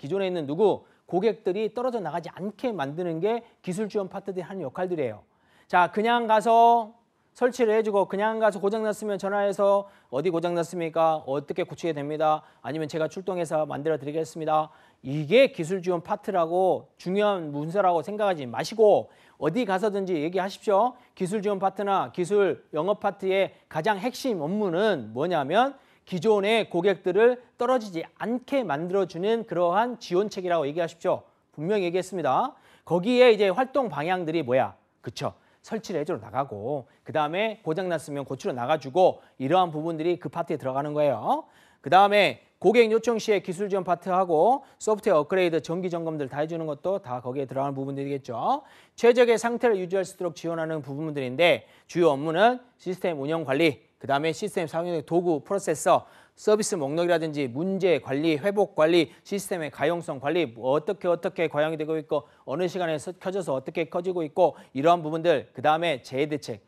누구 고객들이 떨어져 나가지 않게 만드는 게 기술 지원 파트들이 하는 역할들이에요. 자, 그냥 가서 설치를 해주고 그냥 가서 고장났으면 전화해서 어디 고장났습니까? 어떻게 고치게 됩니다. 아니면 제가 출동해서 만들어 드리겠습니다. 이게 기술 지원 파트라고 중요한 문서라고 생각하지 마시고 어디 가서든지 얘기하십시오. 기술 지원 파트나 기술 영업 파트의 가장 핵심 업무는 뭐냐면 기존의 고객들을 떨어지지 않게 만들어주는 그러한 지원책이라고 얘기하십시오. 분명히 얘기했습니다. 거기에 이제 활동 방향들이 뭐야? 그쵸? 설치를 해주러 나가고 그 다음에 고장났으면 고치러 나가주고 이러한 부분들이 그 파트에 들어가는 거예요. 그 다음에 고객 요청 시에 기술 지원 파트하고 소프트웨어 업그레이드, 정기 점검들 다 해주는 것도 다 거기에 들어가는 부분들이겠죠. 최적의 상태를 유지할 수 있도록 지원하는 부분들인데 주요 업무는 시스템 운영 관리, 그 다음에 시스템 사용의 도구, 프로세서, 서비스 목록이라든지 문제 관리, 회복 관리, 시스템의 가용성 관리, 뭐 어떻게 가용이 되고 있고 어느 시간에 켜져서 어떻게 켜지고 있고 이러한 부분들, 그 다음에 재해 대책,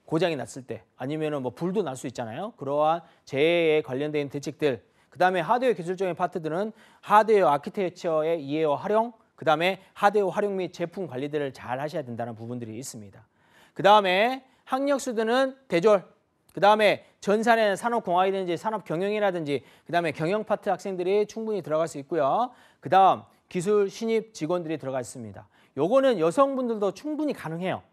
고장이 났을 때 아니면은 뭐 불도 날 수 있잖아요. 그러한 재해에 관련된 대책들, 그 다음에 하드웨어 기술적인 파트들은 하드웨어 아키텍처의 이해와 활용, 그 다음에 하드웨어 활용 및 제품 관리들을 잘 하셔야 된다는 부분들이 있습니다. 그 다음에 학력수들은 대졸, 그 다음에 전산에는 산업공학이든지 산업경영이라든지 그 다음에 경영 파트 학생들이 충분히 들어갈 수 있고요. 그 다음 기술 신입 직원들이 들어가 있습니다. 요거는 여성분들도 충분히 가능해요.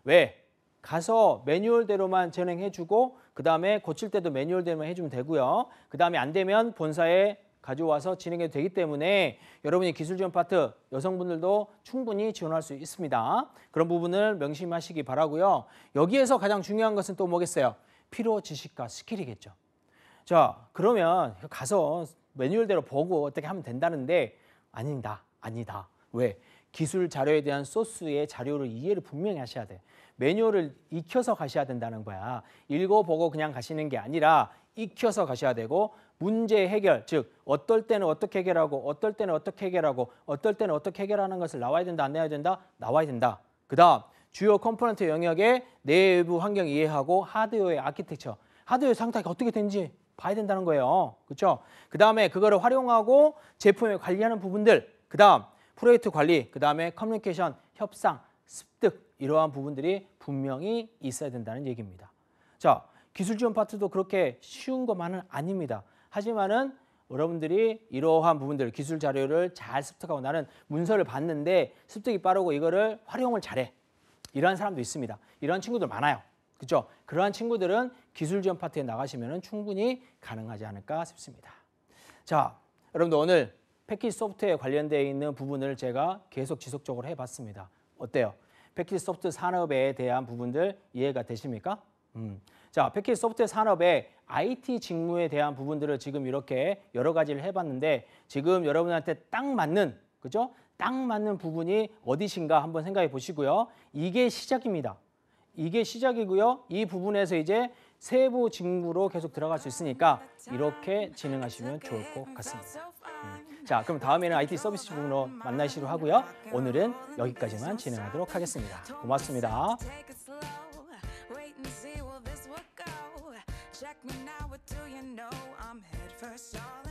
왜? 가서 매뉴얼대로만 진행해주고 그 다음에 고칠 때도 매뉴얼대로만 해주면 되고요. 그 다음에 안 되면 본사에 가져와서 진행해도 되기 때문에 여러분이 기술 지원 파트 여성분들도 충분히 지원할 수 있습니다. 그런 부분을 명심하시기 바라고요. 여기에서 가장 중요한 것은 또 뭐겠어요? 필요 지식과 스킬이겠죠. 자, 그러면 가서 매뉴얼대로 보고 어떻게 하면 된다는데 아니다. 왜? 기술 자료에 대한 소스의 자료를 이해를 분명히 하셔야 돼. 매뉴얼을 익혀서 가셔야 된다는 거야. 읽어보고 그냥 가시는 게 아니라 익혀서 가셔야 되고 문제 해결, 즉 어떨 때는 어떻게 해결하고 어떨 때는 어떻게 해결하고 어떨 때는 어떻게 해결하는 것을 나와야 된다, 안 나와야 된다? 나와야 된다. 그 다음 주요 컴포넌트 영역의 내부 환경 이해하고 하드웨어의 아키텍처, 하드웨어 상태가 어떻게 되는지 봐야 된다는 거예요. 그렇죠? 그 다음에 그거를 활용하고 제품을 관리하는 부분들, 그 다음 프로젝트 관리, 그 다음에 커뮤니케이션, 협상, 습득 이러한 부분들이 분명히 있어야 된다는 얘기입니다. 자, 기술 지원 파트도 그렇게 쉬운 것만은 아닙니다. 하지만은 여러분들이 이러한 부분들 기술 자료를 잘 습득하고 나는 문서를 봤는데 습득이 빠르고 이거를 활용을 잘해. 이러한 사람도 있습니다. 이러한 친구들 많아요. 그렇죠? 그러한 친구들은 기술 지원 파트에 나가시면 충분히 가능하지 않을까 싶습니다. 자, 여러분들 오늘 패키지 소프트웨어에 관련되어 있는 부분을 제가 계속 지속적으로 해봤습니다. 어때요? 패키지 소프트 산업에 대한 부분들 이해가 되십니까? 자, 패키지 소프트웨어 산업의 IT 직무에 대한 부분들을 지금 이렇게 여러 가지를 해봤는데 지금 여러분한테 딱 맞는, 그죠? 딱 맞는 부분이 어디신가 한번 생각해 보시고요. 이게 시작입니다. 이게 시작이고요. 이 부분에서 이제 세부 직무로 계속 들어갈 수 있으니까 이렇게 진행하시면 좋을 것 같습니다. 자, 그럼 다음에는 IT 서비스 부분으로 만나시도록 하고요. 오늘은 여기까지만 진행하도록 하겠습니다. 고맙습니다. Check me now, what do you know? I'm head first all